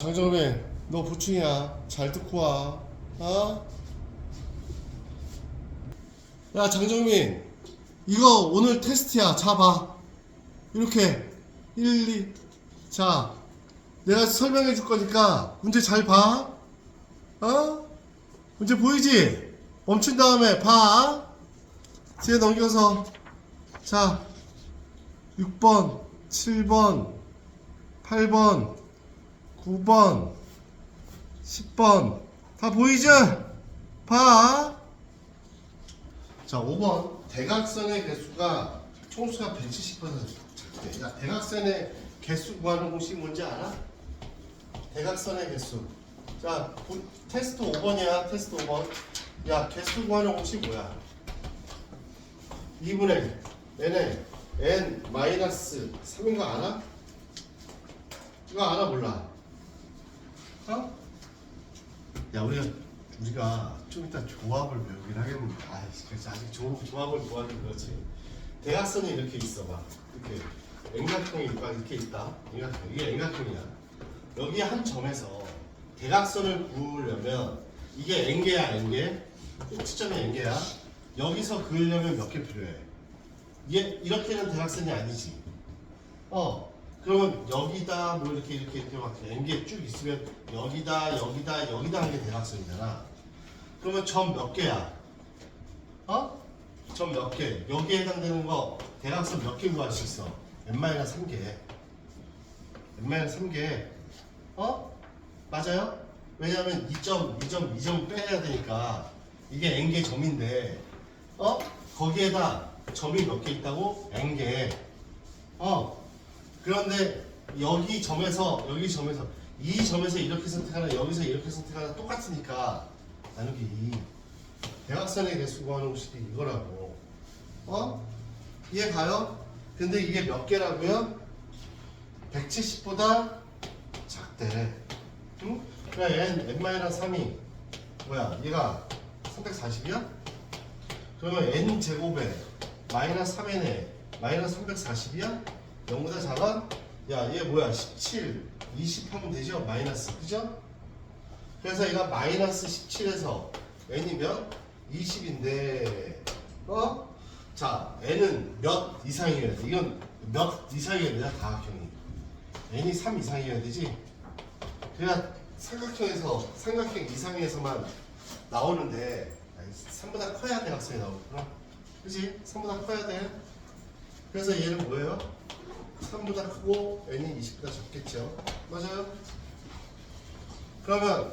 장정민, 너 보충이야. 잘 듣고 와. 어? 야, 장정민, 이거 오늘 테스트야. 자, 봐. 이렇게 1, 2. 자, 내가 설명해 줄 거니까 문제 잘 봐. 어? 문제 보이지? 멈춘 다음에 봐. 뒤에 넘겨서. 자, 6번, 7번, 8번, 9번, 10번 다 보이죠? 봐. 자, 5번 대각선의 개수가 총수가 170%. 야, 대각선의 개수 구하는 공식 뭔지 알아? 대각선의 개수. 자, 테스트 5번이야. 테스트 5번. 야, 개수 구하는 공식 뭐야? 2분의 n에 n-3인 거 알아? 이거 알아 몰라? 어? 야, 우리가 좀 이따 조합을 배우긴 하겠는데, 그래서 아직 조합을 구하는 거지. 대각선이 이렇게 있어 봐. 이렇게 N각형이 이렇게 있다. N각형. 이게 N각형이야. 여기 한 점에서 대각선을 구하려면 이게 N개야, N개. 꼭지점이 N개야. 여기서 그으려면 몇 개 필요해? 이게 이렇게는 대각선이 아니지. 그러면 여기다 뭐 이렇게 막 N개 쭉 있으면 여기다 한 게 대각선이잖아. 그러면 점 몇 개야? 점 몇 개? 여기에 해당되는 거 대각선 몇 개 구할 수 있어? n-3개. n-3개. 맞아요? 왜냐면 2점 빼야 되니까 이게 n개 점인데 거기에다 점이 몇 개 있다고? n개. 그런데 여기 점에서 이 점에서 이렇게 선택하나 여기서 이렇게 선택하나 똑같으니까 나누기 2. 대각선의 개수 구하는 공식이 이거라고. 이해 가요? 근데 이게 몇 개라고요? 170보다 작대. 응? 그래 n-3이 뭐야? 얘가 340이야? 그러면 n 제곱에 마이너스 3n에 마이너스 340이야? 0보다 작아? 야, 얘 뭐야? 17, 20 하면 되죠? 마이너스, 그죠? 그래서 얘가 마이너스 17에서 n이면 20인데, 자, n은 몇 이상이어야 돼? 이건 몇 이상이어야 되냐? 다각형이. n이 3 이상이어야 되지? 그래야 삼각형 이상에서만 나오는데, 3보다 커야 대각선이 나오구나. 그지? 3보다 커야 돼. 그래서 얘는 뭐예요? 3보다 크고 n이 20보다 적겠죠. 맞아요? 그러면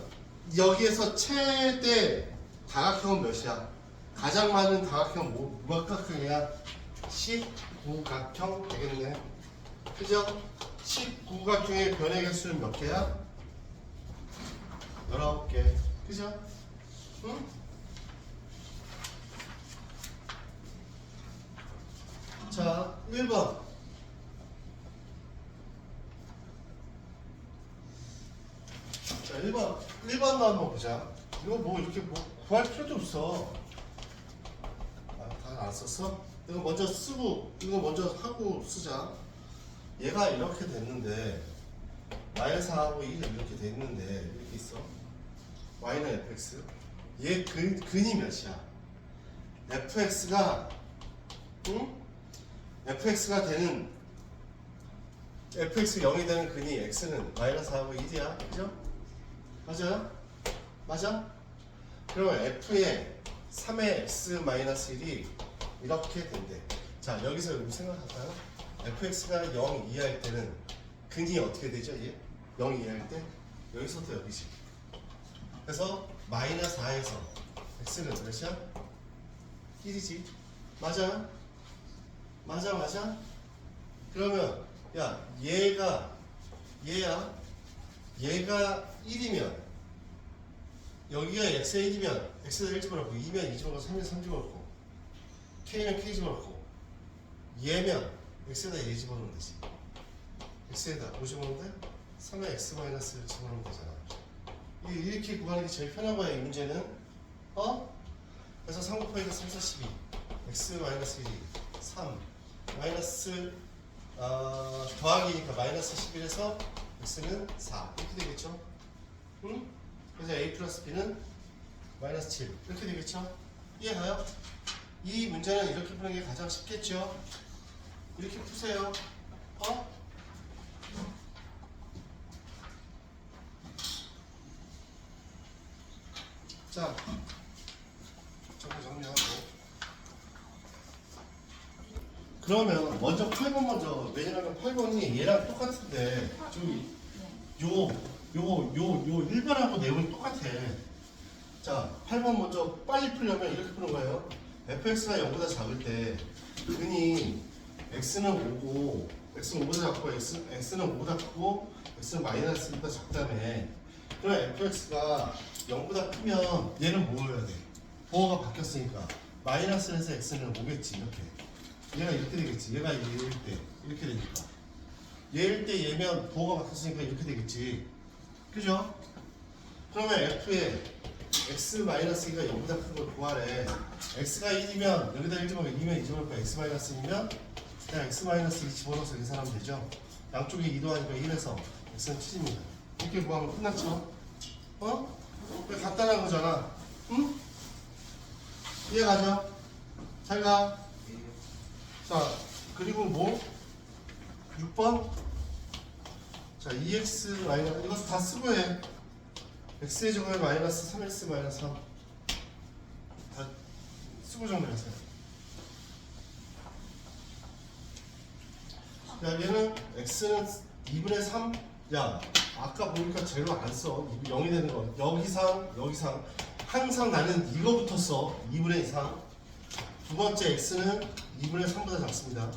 여기에서 최대 다각형은 몇이야? 가장 많은 다각형은 몇 각형이야? 19각형 되겠네. 그죠? 19각형의 변의 개수는 몇 개야? 19개. 그죠? 응? 자, 1번. 자, 1번도 한번 보자. 이거 뭐 이렇게 뭐 구할 필요도 없어. 다 안 썼어? 이거 먼저 쓰고, 이거 먼저 하고 쓰자. 얘가 이렇게 됐는데, 마이너스 4하고 1이 이렇게 됐는데, 이렇게 있어. y는 fx. 얘 근이 몇이야? fx가, 응? fx가 되는, fx 0이 되는 근이 x는 마이너스 4하고 1이야. 그죠? 맞아요? 맞아? 그러면 f의 3의 x-1이 이렇게 된대. 자, 여기서 여러분 생각할까요? fx가 0 이하일 때는 근이 어떻게 되죠? 얘? 0 이하일 때? 여기서부터 여기지. 그래서 마이너스 4에서 x는 몇이야? 1이지. 맞아요? 맞아? 그러면 야, 얘가 1이면 여기가 x의 1이면 x에다 1 집어넣고 2면 2 집어넣고 3면 3 집어넣고 k면 k 집어넣고 얘면 x에다 2 집어넣으면 되지. x에다 뭐 집어넣으면 돼? 3의 x-1 집어넣으면 되잖아. 이렇게 구하는 게 제일 편한 거야, 이 문제는. 그래서 3 곱하기 3, 4, 12 x-1이 3 마이너스 더하기니까 마이너스 11에서 x는 4 이렇게 되겠죠? 응? 그래서 a 플러스 b는 마이너스 7 이렇게 되겠죠? 이해가요? 이 문제는 이렇게 푸는 게 가장 쉽겠죠? 이렇게 푸세요. 어? 자, 정리하고. 그러면 먼저 8번 먼저. 왜냐면 8번이 얘랑 똑같은데 좀 요 1번하고 내용이 똑같아. 자, 8번 먼저 빨리 풀려면 이렇게 푸는 거예요. fx가 0보다 작을 때 흔히 x는 5고 x는 5보다 작고 x는 5보다 크고 x는 마이너스 1보다 작다며. 그럼 fx가 0보다 크면 얘는 뭐여야 돼? 보호가 바뀌었으니까 마이너스에서 x는 5겠지. 이렇게 얘가 이렇게 되겠지. 얘가 얘일 때 이렇게 되니까 얘일 때 얘면 보호가 바뀌었으니까 이렇게 되겠지. 그죠? 그러면 f에 x-2가 0보다 큰 걸 구하래. x가 1이면 여기다 1 집어넣으면 2면 2 집어넣고 x-2면 그냥 x-2 집어넣어서 계산하면 되죠. 양쪽에 2 더하니까 1에서 x는 7입니다. 이렇게 구하면 끝났죠? 어? 왜 간단한 거잖아. 응? 이해가죠? 잘 가. 자, 그리고 뭐? 6번? 자, 2x 마이너스, 이거 다 쓰고 해. x의 제곱에 마이너스 3x 마이너스 3. 다 쓰고 정리하세요. 야, 얘는 x는 2분의 3. 야, 아까 보니까 재료 안 써. 0이 되는 거. 여기상. 항상 나는 이거부터 써. 2분의 이상. 두 번째 x는 2분의 3보다 작습니다.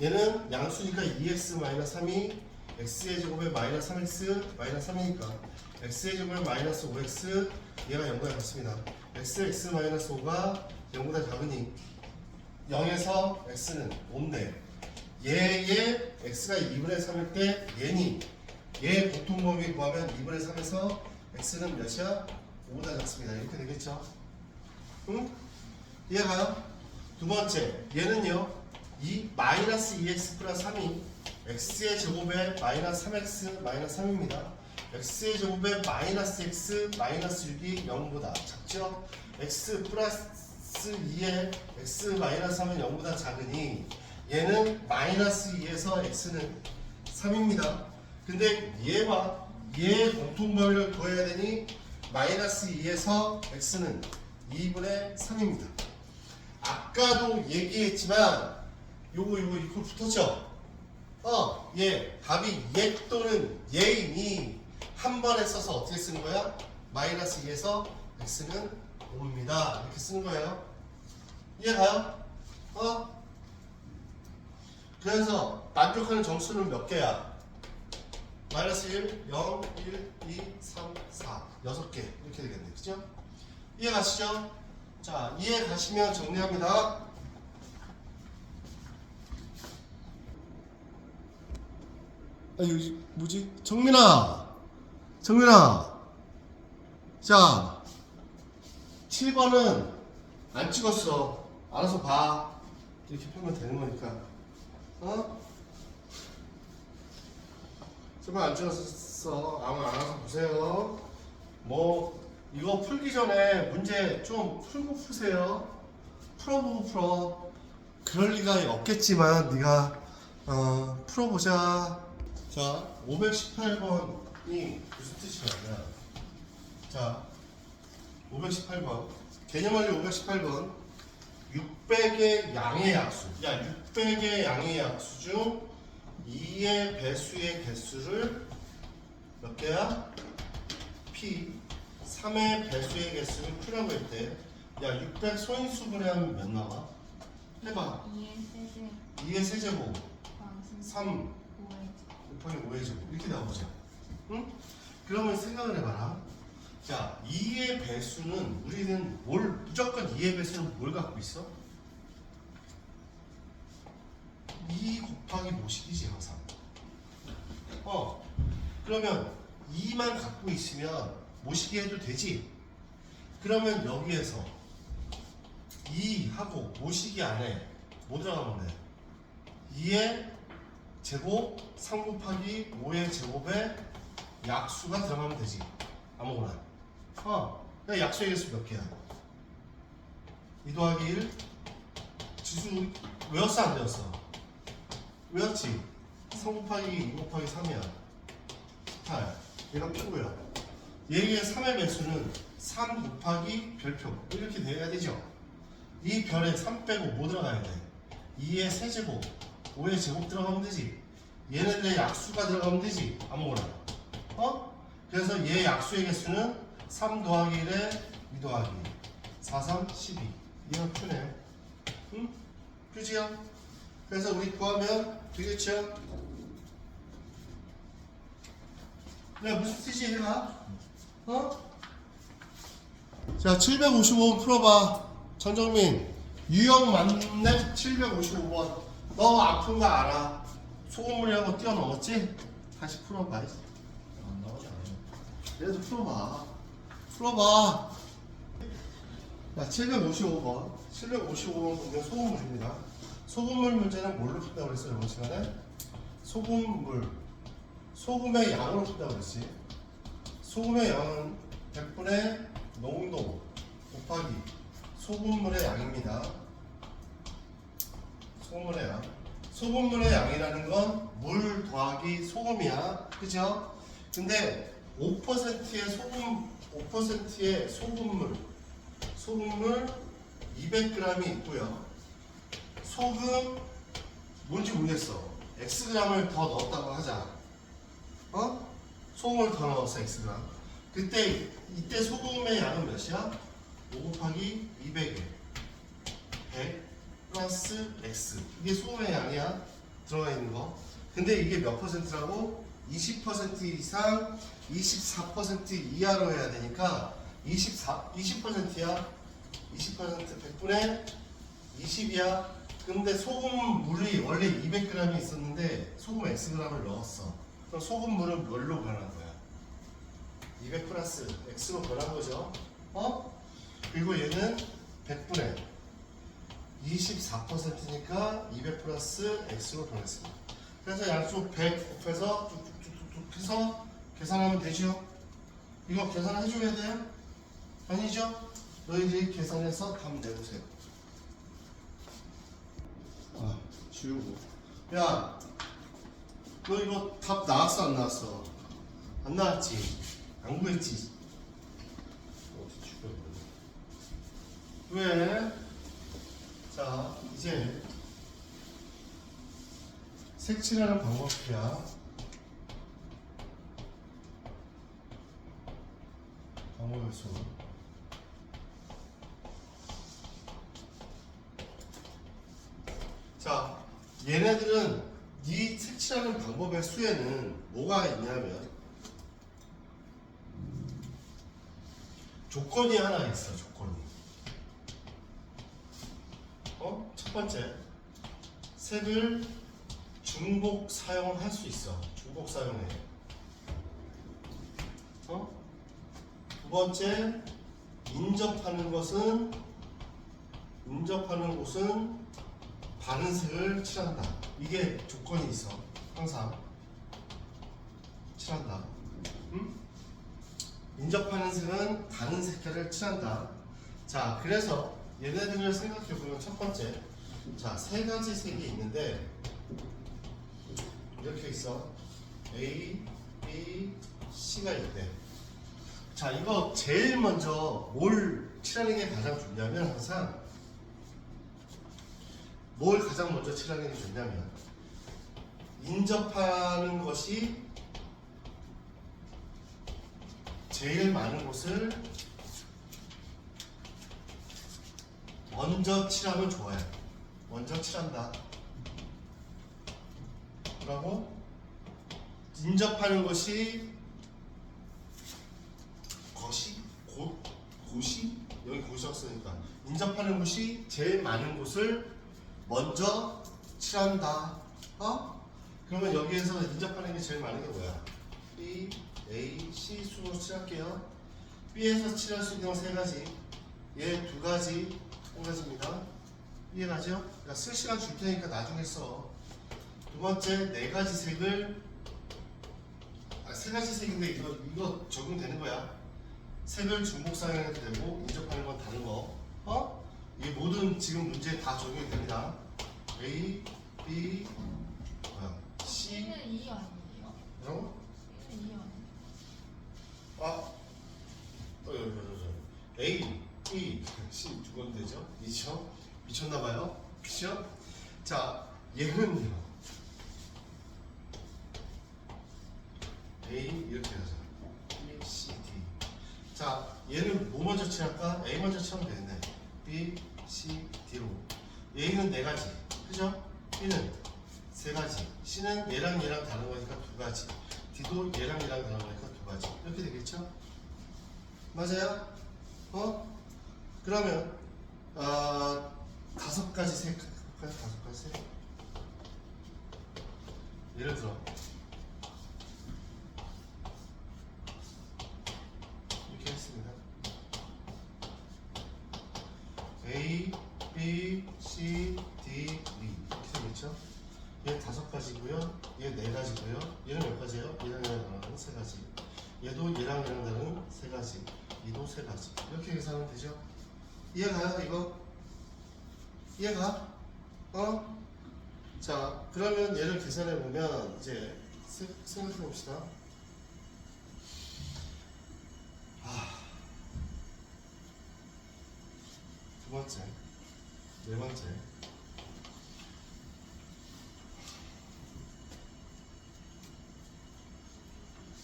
얘는 양수니까 2x 마이너스 3이 x의 제곱에 마이너스 3x 마이너스 3이니까 x의 제곱에 마이너스 5x 얘가 0보다 작습니다. x 마이너스 5가 0보다 작으니 0에서 x는 5인데 얘의 x가 2분의 3일 때 얘니 얘 공통범위 구하면 2분의 3에서 x는 몇이야? 5보다 작습니다. 이렇게 되겠죠? 응? 이해가요? 두 번째 얘는요 이 마이너스 2x 플러스 3이 x의 제곱에 마이너스 3x 마이너스 3입니다. x의 제곱에 마이너스 x 마이너스 6이 0보다 작죠? x 플러스 2에 x 마이너스 3은 0보다 작으니 얘는 마이너스 2에서 x는 3입니다. 근데 얘와 얘의 공통범위를 구해야 되니 마이너스 2에서 x는 2분의 3입니다. 아까도 얘기했지만 요거 이거 붙었죠? 얘 답이 얘 또는 얘이니 한 번에 써서 어떻게 쓰는 거야? 마이너스 2에서 x는 5입니다. 이렇게 쓰는 거예요. 이해가요? 그래서 만족하는 정수는 몇 개야? 마이너스 1, 0, 1, 2, 3, 4 6개 이렇게 되겠네. 그죠? 이해가시죠? 자, 이해가시면 정리합니다. 여기 뭐지? 정민아! 자, 7번은 안 찍었어. 알아서 봐. 이렇게 풀면 되는 거니까. 7번 안 찍었어. 아무 알아서 보세요. 뭐 이거 풀기 전에 문제 좀 풀고 푸세요. 풀어보고 풀어. 그럴 리가 없겠지만 네가 풀어보자. 자, 518번이 무슨 뜻이냐면, 자, 518번 개념원리 518번 600의 양의 약수. 야, 600의 양의 약수 중 2의 배수의 개수를 몇 개야? P 3의 배수의 개수를 Q라고 했대. 야, 600 소인수분해하면 몇 나와? 해봐. 2의 세제곱 3 곱하기 5의 제곱 이렇게 나오죠. 응? 그러면 생각을 해봐라. 자, 2의 배수는 우리는 무조건 2의 배수는 뭘 갖고 있어? 2 곱하기 모식이지 항상. 그러면 2만 갖고 있으면 모시기 해도 되지? 그러면 여기에서 2하고 모시기 안에 뭐 들어가면 돼? 2의 제곱 3 곱하기 5의 제곱에 약수가 들어가면 되지. 아무거나. 그러니까 약수의 개수 몇 개야? 2 더하기 1. 지수 외웠어 안 외웠어? 외웠지? 3 곱하기 2 곱하기 3이야. 18. 얘가 표고야. 얘의 3의 배수는 3 곱하기 별표. 이렇게 돼야 되죠? 이 별에 3 빼고 뭐 들어가야 돼? 2의 세제곱, 5의 제곱 들어가면 되지. 얘네들의 약수가 들어가면 되지. 아무거나. 그래서 얘 약수의 개수는 3 더하기 1에 2 더하기 1. 4, 3, 12. 얘가 표네. 응? 표지야? 그래서 우리 구하면 되겠죠? 내가 무슨 뜻이 얘가? 자, 755번 풀어봐. 전정민, 유형 맞네? 755번. 너 아픈 거 알아. 소금물이라고 뛰어넘었지? 다시 풀어봐. 안 나오지 않아요. 얘도 풀어봐. 풀어봐. 자, 755번. 755번 보면 소금물입니다. 소금물 문제는 뭘로 푼다고 그랬어요, 이번 시간에? 소금물. 소금의 양으로 푼다고 그랬지. 소금의 양은 100분의 농도 곱하기 소금물의 양입니다. 소금물의 양. 소금물의 양이라는 건 물 더하기 소금이야. 그죠? 근데 5%의 소금, 5%의 소금물 200g이 있고요. 소금 뭔지 모르겠어. Xg을 더 넣었다고 하자. 소금을 더 넣었어, Xg. 이때 소금의 양은 몇이야? 5 곱하기 200에 100 플러스 X. 이게 소금의 양이야. 들어가 있는 거. 근데 이게 몇 퍼센트라고? 20% 이상 24% 이하로 해야 되니까 20%야. 20% 100분의 20이야. 근데 소금물이 원래 200g이 있었는데 소금 Xg을 넣었어. 그럼 소금물은 뭘로 변한 거야? 200 플러스 X로 변한 거죠. 그리고 얘는 100분의 24%니까 200 플러스 X로 변했습니다. 그래서 양쪽 100 곱해서 쭉쭉쭉쭉 해서 계산하면 되죠. 이거 계산해줘야 돼요? 아니죠? 너희들이 계산해서 답 내보세요. 지우고. 야, 너 이거 답 나왔어 안 나왔어? 안 나왔지? 안 구했지? 어떻게 죽여야 왜? 자, 이제 색칠하는 방법이야. 방법의 수. 자, 얘네들은 이 색칠하는 방법의 수에는 뭐가 있냐면 조건이 하나 있어. 조건이. 첫 번째, 색을 중복 사용할 수 있어. 중복 사용해. 두 번째, 인접하는 곳은 바른 색을 칠한다. 이게 조건이 있어. 항상 칠한다. 인접하는 색은 다른 색깔을 칠한다. 자, 그래서 얘네들을 생각해보면 첫 번째, 자, 세 가지 색이 있는데 이렇게 있어. A, B, C가 있대. 자, 이거 제일 먼저 뭘 칠하는 게 가장 좋냐면 항상 뭘 가장 먼저 칠하는 게 좋냐면 인접하는 것이 제일 많은 곳을 먼저 칠하면 좋아요. 먼저 칠한다. 그리고 인접하는 것이 곳이 여기 곳이 없으니까 인접하는 곳이 제일 많은 곳을 먼저 칠한다. 그러면 여기에서 인접하는 게 제일 많은 게 뭐야? B, A, C 순으로 칠할게요. B에서 칠할 수 있는 건 세 가지. 얘 두 가지, 한 가지입니다. 이해가죠? 쓸 시간 줄 테니까 나중에 써. 두 번째 네 가지 색을 세 가지 색인데 이거 적용되는 거야. 색을 중복 사용해도 되고 인접하는 건 다른 거. 이 모든 지금 문제에 다 적용이 됩니다. A, B, C. C는 2 아니에요? 어? C는 2 아니에요? A, B, C 두 번 되죠? 이죠? 미쳤나봐요? 그죠? 자, 얘는요. A 이렇게 하자. B, C, D. 자, 얘는 뭐 먼저 칠할까? A 먼저 칠하면 되겠네. B, C, D로. A는 네 가지, 그죠? B는 세 가지. C는 얘랑 다른 거니까 두 가지. D도 얘랑 다른 거니까 두 가지. 이렇게 되겠죠? 맞아요? 그러면 다섯 가지 색 해볼까요? 다섯 가지 색. 예를 들어 이렇게 했습니다. A, B, C, D, E 이렇게 되겠죠? 얘 다섯 가지고요. 얘 네 가지고요. 얘는 몇 가지예요? 얘랑 다른 세 가지. 얘도 얘랑 다른 세 가지. 얘도 세 가지. 이렇게 계산하면 되죠? 이해가요? 이거? 이해가? 자, 그러면 얘를 계산해 보면 이제 생각해 봅시다. 두 번째, 네 번째.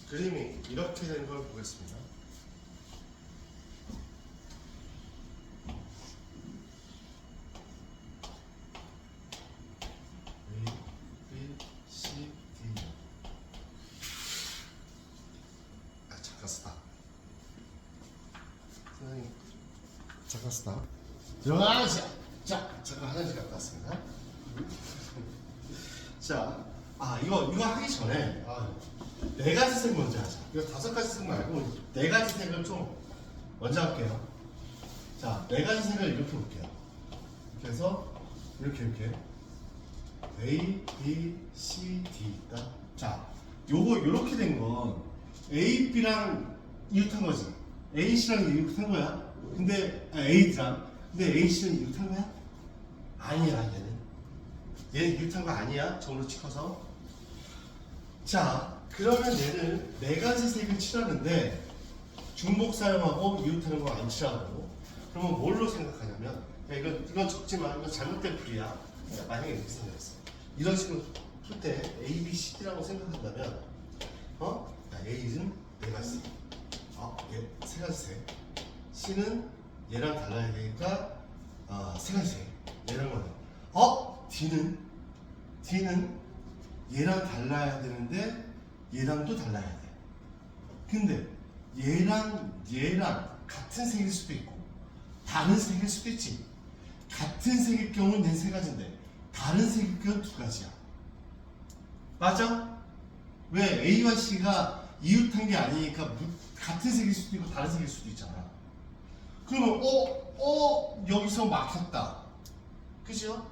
그림이 이렇게 된 걸 보겠습니다. A, B, C, D. 잠깐 스탑. 선생님, 잠깐 스탑. 잠깐 화장실 갔다 왔습니다. 자, 이거 하기 전에 네 가지 색 먼저 하자. 이거 다섯 가지 색 말고 네 가지 색을 좀 먼저 할게요. 자, 네 가지 색을 이렇게 볼게요. 이렇게 해서 이렇게 A, B, C, D 있다. 자, 요렇게 된 건 A, B랑 이웃한 거지. A, C랑 이웃한 거야. 근데 A랑 근데 A, C는 이웃한 거야? 아니야, 얘는 이웃한 거 아니야. 점으로 찍어서. 자, 그러면 얘는 네 가지 색을 칠하는데 중복 사용하고 이웃하는 거 안 칠하고. 그러면 뭘로 생각하냐면, 이건 적지만 이건 잘못된 풀이야. 만약에 이렇게 생각했어. 이런 식으로 풀 때 A, B, C, D라고 생각한다면, A는 네 가지 색. 얘 세 가지 색. C는 얘랑 달라야 되니까 세 가지 색. 얘랑은 D는 얘랑 달라야 되는데 얘랑도 달라야 돼. 근데 얘랑 같은 색일 수도 있고 다른 색일 수도 있지. 같은 색일 경우는 얘 세 가지인데 다른 색일 경우는 두 가지야. 맞아? 왜? A와 C가 이웃한 게 아니니까 같은 색일 수도 있고 다른 색일 수도 있잖아. 그러면 여기서 막혔다. 그죠?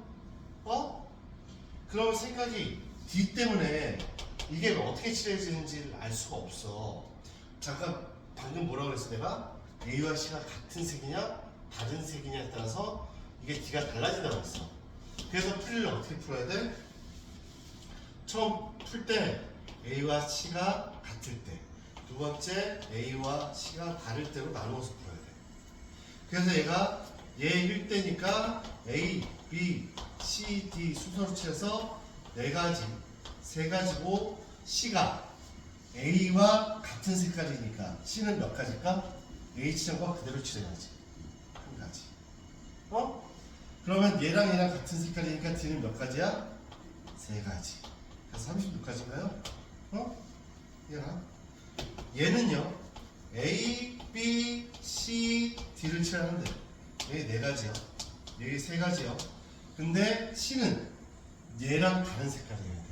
그러면 생각이 D 때문에 이게 어떻게 칠해지는지를 알 수가 없어. 잠깐 방금 뭐라고 그랬어 내가? A와 C가 같은 색이냐 다른 색이냐에 따라서 이게 D가 달라진다고 했어. 그래서 풀이를 어떻게 풀어야 돼? 처음 풀 때 A와 C가 같을 때, 두 번째 A와 C가 다를 때로 나누어서 풀어야 돼. 그래서 얘가 얘 1대니까 A, B, C, D 순서로 칠해서 네 가지, 세 가지고 C가 A와 같은 색깔이니까 C는 몇 가지일까? A 지점과 그대로 칠해야지. 한 가지. 그러면 얘랑 같은 색깔이니까 D는 몇 가지야? 세 가지. 그래서 36가지인가요? 얘는요 A, B, C, D를 칠하는데 여기 네 가지요. 여기 세 가지요. 근데 C는 얘랑 다른 색깔이어야 돼.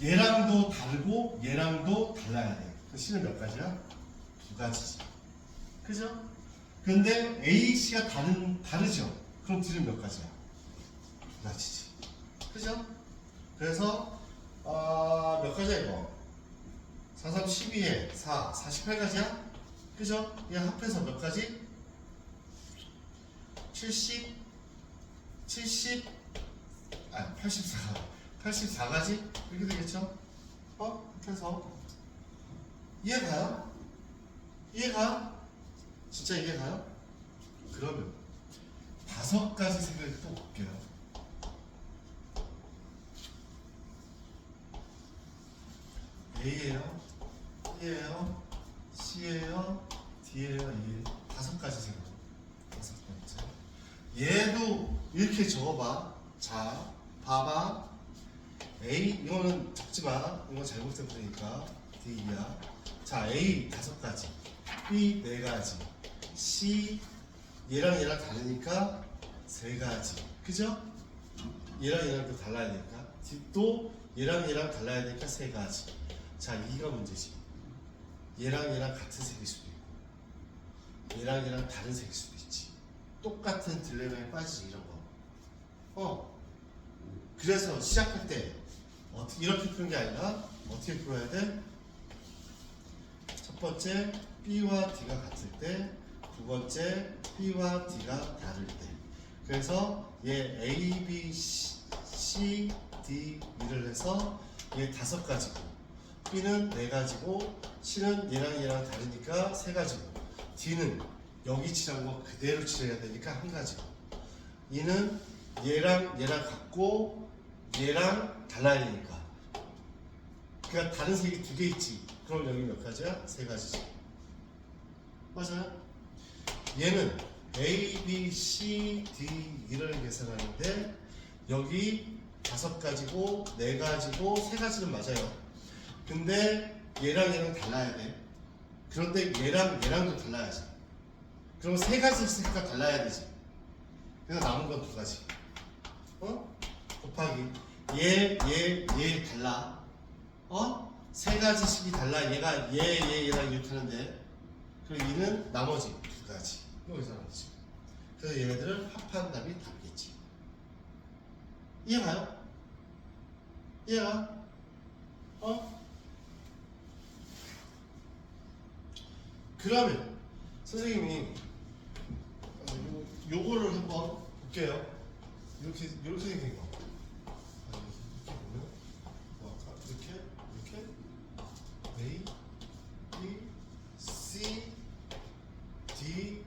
얘랑도 다르고 얘랑도 달라야 돼. C는 몇 가지야? 두 가지지. 그죠? 근데 A, C가 다르죠? 그럼 D는 몇 가지야? 두 가지지. 그죠? 그래서 몇 가지야 이거? 4, 3, 12에 4, 48가지야? 그죠? 얘 합해서 몇 가지? 70, 84가지? 이렇게 되겠죠? 그래서 이해가요? 이해가? 진짜 이해가요? 그러면 5가지 생각이 또 볼게요. A예요, B예요, C예요, D예요, E 5가지 생각. 5번째. 얘도 이렇게 적어봐. 자, 봐봐. A 이거는 적지마. 이거 잘못된 거니까 D야. 자, A 5가지, B 4가지, C 얘랑 얘랑 다르니까 3가지. 그죠? 얘랑 얘랑 또 달라야 되니까. D도 얘랑 얘랑 달라야 되니까 3가지. 자, 이가 문제지. 얘랑 얘랑 같은 색일 수도 있고 얘랑 얘랑 다른 색일 수도 있지. 똑같은 딜레마에 빠지지 이런 거. 그래서 시작할 때 이렇게 푸는 게 아니라 어떻게 풀어야 돼? 첫 번째 B와 D가 같을 때, 두 번째 B와 D가 다를 때. 그래서 얘 A, B, C, D, E를 해서 얘 5가지고 B는 4가지고 C는 얘랑 얘랑 다르니까 3가지고 D는 여기 칠한 거 그대로 칠해야 되니까 1가지고 E는 얘랑 얘랑 같고 얘랑 달라야 되니까, 그러니까 다른 색이 2개 있지. 그럼 여기 몇 가지야? 3가지지. 맞아요? 얘는 A, B, C, D, E를 계산하는데 여기 5가지고 4가지고 3가지는 맞아요. 근데 얘랑 얘랑 달라야 돼. 그런데 얘랑 얘랑도 달라야지. 그럼 3가지 있으니까 달라야 되지. 그래서 남은 건 2가지. 곱하기 얘 달라. 3가지씩이 달라. 얘가 얘랑 이렇게 하는데, 그리고 얘는 나머지 2가지. 여기서 나머지. 그래서 얘네들을 합한 답이 답겠지. 이해가요? 이해가? 그러면 선생님이 요거를 한번 볼게요. 이렇게 생긴 거. 이렇게 보면 이렇게 A, B, C, D, E.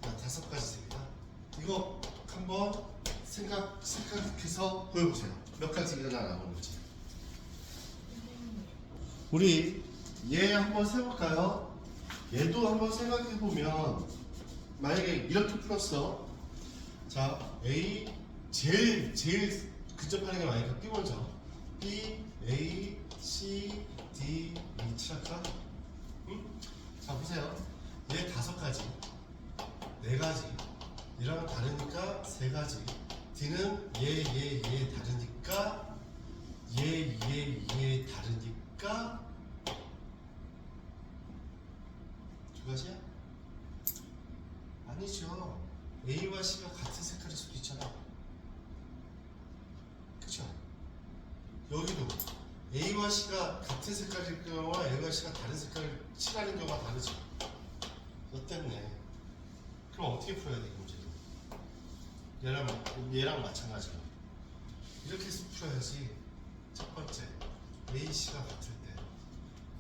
5가지 색이다. 이거 한번 생각해서 보여보세요. 몇 가지 일어나 보는지. 우리 얘 한번 세볼까요? 얘도 한번 생각해보면, 만약에 이렇게 풀었어. 자, A 제일 근접하는 게 많으니까 B 먼저. B, A, C, D, E 칠할까? 응? 자, 보세요. 얘 5가지, 4가지. 얘랑 다르니까 3가지. D는 얘 다르니까 얘 다르니까 2가지야? 아니죠. A와 C가 같은 색깔일 수도 있잖아. 그쵸? 여기도 A와 C가 같은 색깔일 경우와 A와 C가 다른 색깔을 칠하는 경우가 다르죠. 어땠네. 그럼 어떻게 풀어야 돼, 이 문제를? 얘랑 마찬가지로 이렇게 해서 풀어야지. 첫 번째 A, C가 같을 때,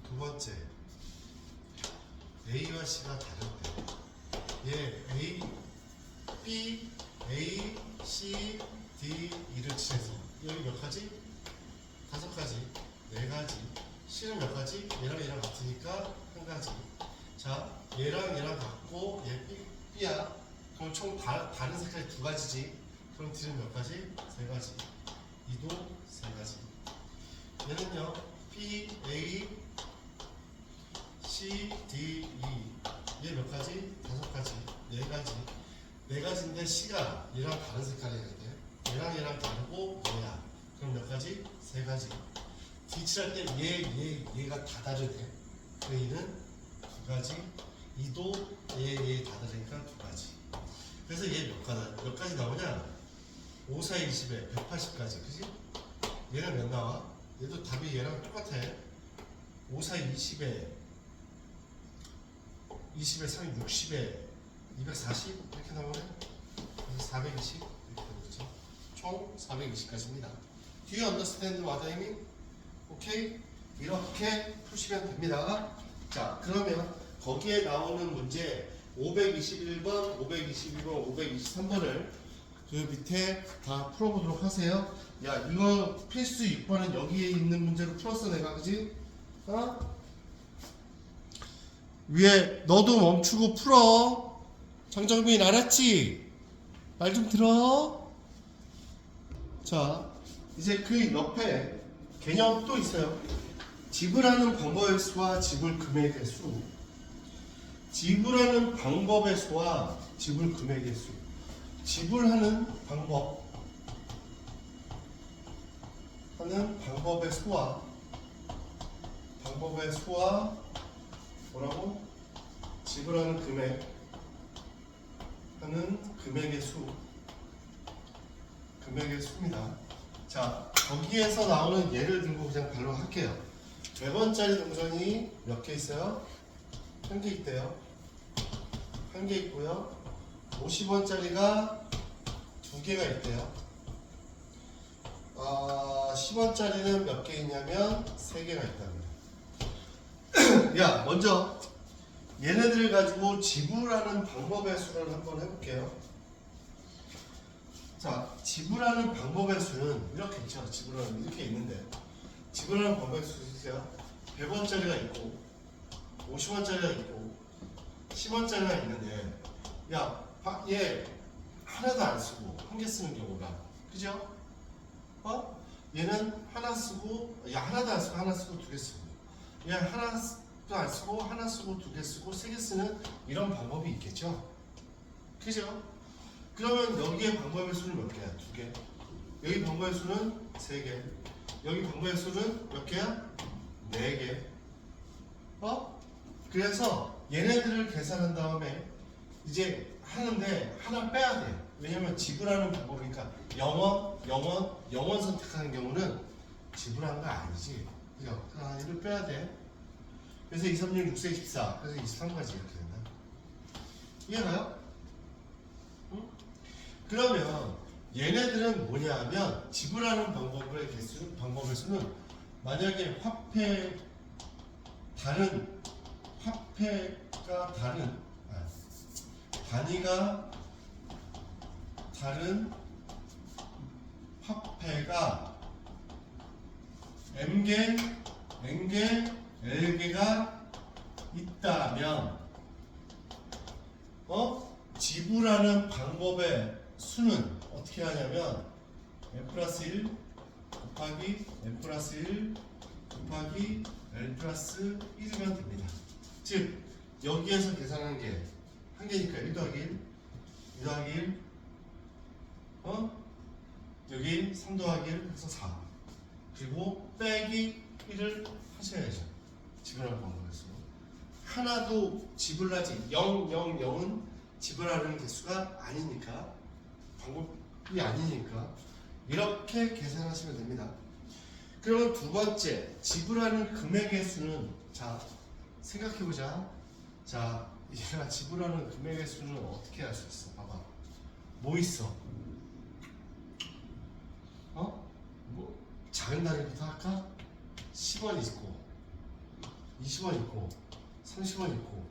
두 번째 A와 C가 다를 때, 얘 A, B, A, C, D, E를 칠해서 여기 몇 가지? 5가지, 4가지. C는 몇 가지? 얘랑 얘랑 같으니까 1가지. 자, 얘랑 같고 얘 B야. 그럼 총 다른 색깔이 2가지지. 그럼 D는 몇 가지? 3가지. E도 3가지. 얘는요, B, A, C, D, E. 얘 몇 가지? 5가지, 4가지. 4가지인데 C가 얘랑 다른 색깔이어야 돼. 얘랑 다르고 얘야. 그럼 몇 가지? 3가지. D 칠할 때 얘가 다 다르네. 그 E는 2가지. E도 얘 다 다르니까 2가지. 그래서 얘 몇 가지 나오냐? 5, 4, 20에 180가지. 그지? 얘는 몇 나와? 얘도 답이 얘랑 똑같아. 5, 4, 20에 20에 3, 60에 240 이렇게 나오네. 그래서 420 이렇게 되죠. 총 420까지입니다. Do you understand what I mean? 오케이? 이렇게 푸시면 됩니다. 자, 그러면 거기에 나오는 문제 521번, 522번, 523번을 그 밑에 다 풀어보도록 하세요. 야, 이거 필수 6번은 여기에 있는 문제로 풀었어 내가, 그지? 어? 위에 너도 멈추고 풀어. 장정민 알았지? 말 좀 들어. 자, 이제 그 옆에 개념 또 있어요. 지불하는 방법의 수와 지불 금액의 수. 지불하는 방법의 수와 지불 금액의 수. 지불하는 방법 하는 방법의 수와 뭐라고? 지불하는 금액 하는 금액의 수입니다. 자, 거기에서 나오는 예를 들고 그냥 바로 할게요. 100원짜리 동전이 몇 개 있어요? 한 개 있대요. 한 개 있고요. 50원짜리가 두 개가 있대요. 10원짜리는 몇 개 있냐면 세 개가 있답니다. 야, 먼저 얘네들을 가지고 지불하는 방법의 수를 한번 해볼게요. 자, 지불하는 방법의 수는 이렇게 있죠. 지불하는 이렇게 있는데 지불하는 방법의 수 있어요. 100원짜리가 있고 50원짜리가 있고 10원짜리가 있는데 야, 얘 하나도 안 쓰고 한 개 쓰는 경우가 그죠? 얘는 하나 쓰고 하나도 안 쓰고 하나 쓰고 두 개 쓰고 얘 하나도 안 쓰고 하나 쓰고 두 개 쓰고 세 개 쓰는 이런 방법이 있겠죠? 그죠? 그러면 여기에 방법의 수는 몇 개야? 두 개. 여기 방법의 수는 세 개. 여기 방법의 수는 몇 개야? 네 개. 그래서 얘네들을 계산한 다음에 이제 하는데 하나 빼야 돼. 왜냐면 지불하는 방법이니까 0원 선택하는 경우는 지불한 거 아니지. 그죠? 얘를 빼야 돼. 그래서 2, 3, 6, 6, 4, 24. 그래서 23까지 이렇게 된다. 이해가요? 응? 그러면 얘네들은 뭐냐 하면 지불하는 방법의 수는 만약에 단위가 다른 화폐가 M개, N개, L개가 있다면 지불하는 방법의 수는 어떻게 하냐면 N 플러스 1 곱하기 N 플러스 1 곱하기 L 플러스 1이면 됩니다. 즉 여기에서 계산하는 게 한 개니까 1 더하기 1 2 더하기 1 여기 3 더하기 1 해서 4 그리고 빼기 1을 하셔야죠. 지불하는 방법에서 하나도 지불하지 0, 0, 0은 지불하는 개수가 아니니까 방법이 아니니까 이렇게 계산하시면 됩니다. 그러면 두 번째 지불하는 금액의 수는 자 생각해보자. 자 얘가 지불하는 금액의 수는 어떻게 할 수 있어? 봐봐. 뭐 있어? 뭐 작은 단위부터 할까? 10원 있고 20원 있고 30원 있고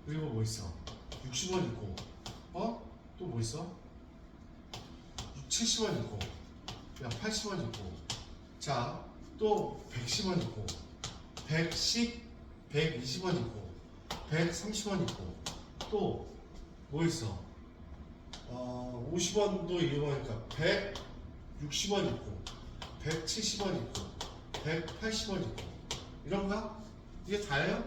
그리고 뭐 있어? 60원 있고 또 뭐 있어? 70원 있고 야 80원 있고 자 또 110원 있고 110, 120원 있고 130원 있고 또 뭐 있어? 50원도 이용하니까 160원 있고 170원 있고 180원 있고 이런가? 이게 다예요?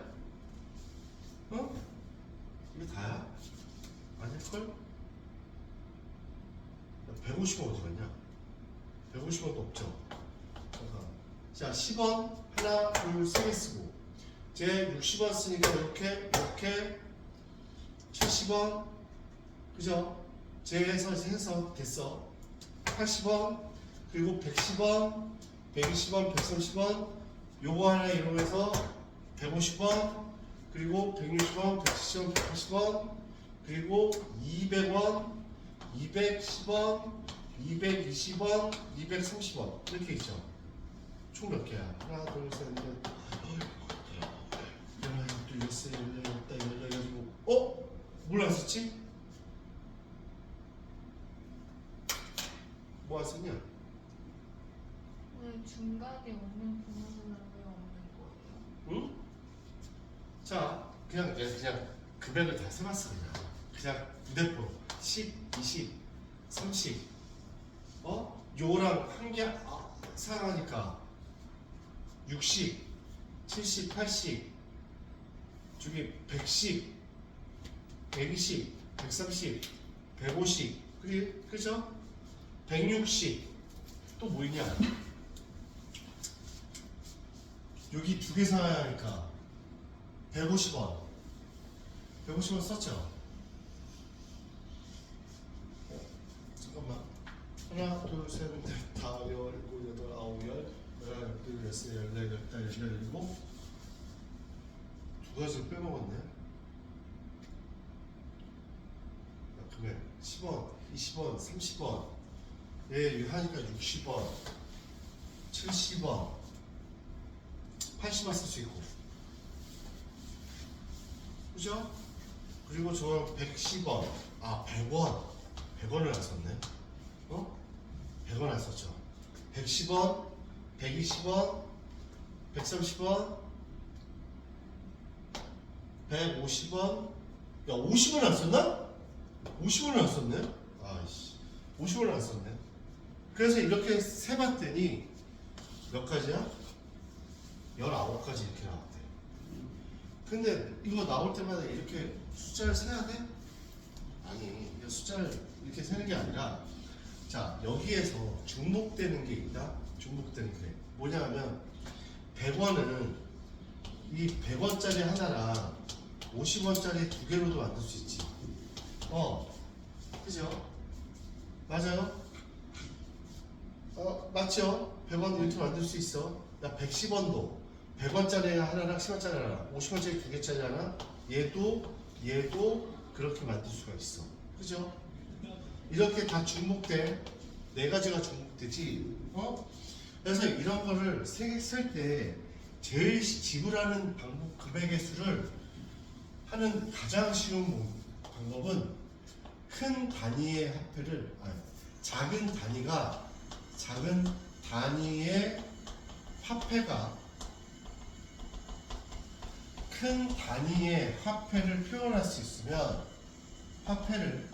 이게 다야? 아닐걸? 150원 어디 갔냐? 150원도 없죠? 자 10원 하나 둘 세 개 쓰고 제 60원 쓰니까 이렇게 70원 그죠? 제에서 해서 됐어 80원 그리고 110원 120원, 130원, 요거 하나 이용해서 150원, 그리고 160원, 170원, 180원, 그리고 200원, 210원, 220원, 230원 이렇게 있죠. 총 몇 개야? 하나, 둘, 셋, 넷, 하나, 둘, 셋, 넷, 다 이래가지고 뭘 안 썼지? 뭐 안 썼냐? 오늘 중간에 없는 부분은 왜 없는 거예요? 응? 자, 그냥 금액을 다 세봤어 그냥 부대포 10, 20, 30 요랑 한 개 사랑하니까 60, 70, 80 저기 110, 120, 130, 150 그죠? 160 또 뭐 있냐? 여기 두 개 사야 하니까 150원 150원 썼죠? 잠깐만 하나 둘셋넷 다 열 일곱 여덟 아홉 열 열둘 열세 열네 열다 열일곱 두 가지를 빼먹었네. 금액 10원 20원 30원 얘 하니까 60원 70원 80원 쓸 수 있고 그죠? 그리고 저 110원 100원을 안 썼네 100원 안 썼죠 110원 120원 130원 150원 야 50원 안 썼나? 50원을 안 썼네 아이씨 50원을 안 썼네 그래서 이렇게 세봤더니 몇 가지야? 19가지 이렇게 나왔대. 근데 이거 나올 때마다 이렇게 숫자를 세야 돼? 아니, 이 숫자를 이렇게 세는 게 아니라 자, 여기에서 중복되는 게 있다? 중복되는 게 뭐냐면 100원은 이 100원짜리 하나랑 50원짜리 두 개로도 만들 수 있지. 그죠? 맞아요? 맞죠? 100원 이렇게 만들 수 있어. 야, 110원도 100원짜리 하나랑 10원짜리 하나, 50원짜리 두 개짜리 하나, 얘도 그렇게 만들 수가 있어. 그죠? 이렇게 다 중복돼. 네 가지가 중복되지. 그래서 이런 거를 쓸 때 제일 지불하는 방법 금액의 수를 하는 가장 쉬운 방법은 큰 단위의 화폐를 작은 단위의 화폐가 큰 단위의 화폐를 표현할 수 있으면 화폐를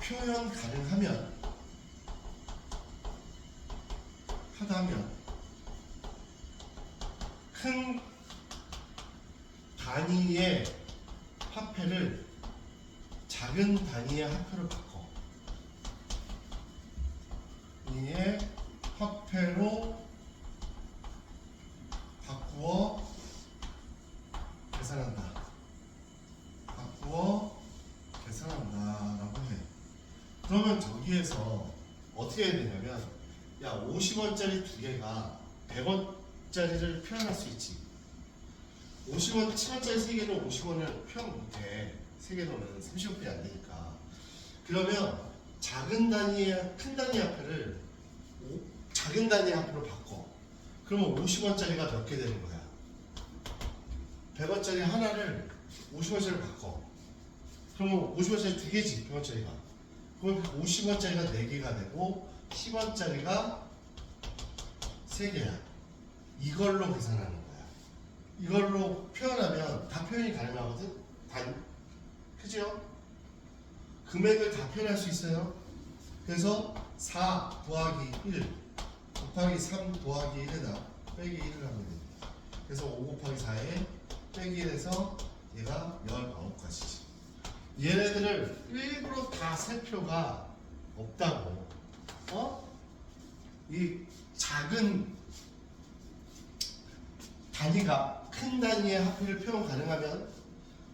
표현 가능하면 큰 단위의 화폐를 작은 단위의 화폐로 바꿔. 단위의 화폐로 바꾸어 계산한다라고 해. 그러면 저기에서 어떻게 해야 되냐면, 야 50원짜리 두 개가 100원짜리를 표현할 수 있지. 50원, 10원짜리 세 개는 50원을 표현 못해. 세 개로는 30원밖에 안 되니까. 그러면 큰 단위의 화폐를 작은 단위의 화폐로 바꿔. 그러면 50원짜리가 몇 개 되는 거야? 100원짜리 하나를 50원짜리로 바꿔. 그러면 50원짜리 두 개지, 100원짜리가. 그럼 50원짜리가 4개가 되고 10원짜리가 3개야. 이걸로 계산하는 거야. 이걸로 표현하면 다 표현이 가능하거든? 그죠? 금액을 다 표현할 수 있어요. 그래서 4 더하기 1 곱하기 3 더하기 1에다 빼기 1을 하면 됩니다. 그래서 5 곱하기 4에 빼기 1에서 얘가 19가지지. 얘네들을 일부러 다 셀 필요가 없다고. 이 작은 단위가 큰 단위의 화폐를 표현 가능하면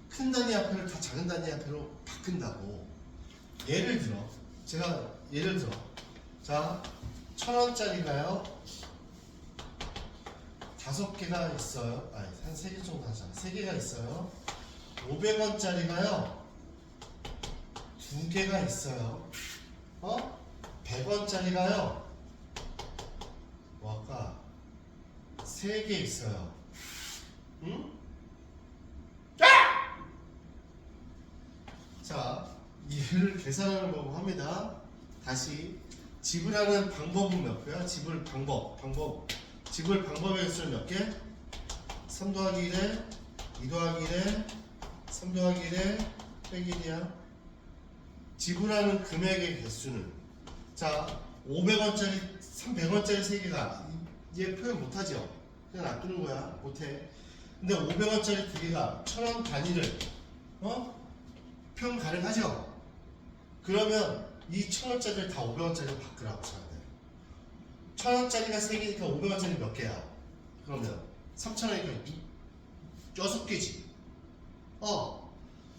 큰 단위의 화폐를 다 작은 단위의 화폐로 바꾼다고. 예를 들어 자 1,000원짜리가요 5개가 있어요. 아니 한 3개 정도 하잖아. 3개가 있어요. 500원짜리가요 2개가 있어요. 100원짜리가요 뭐 아까 3개 있어요. 응? 자, 이를 계산하는 거고 합니다. 다시 지불하는 방법은 몇 개야? 지불 방법의 개수는 몇 개? 3 더하기 1에 2 더하기 1에 3 더하기 1에 빼기 1이야. 지불하는 금액의 개수는 자 500원짜리 300원짜리 3개가 얘 표현 못하죠? 그냥 놔두는 거야. 못해. 근데 500원짜리 2개가 1,000원 단위를 표현 가능하죠? 그러면 이 1,000원짜리를 다 500원짜리로 바꾸라고 쳐야 돼. 1,000원짜리가 3개니까 500원짜리 몇 개야? 그러면 3,000원이니까 6개지.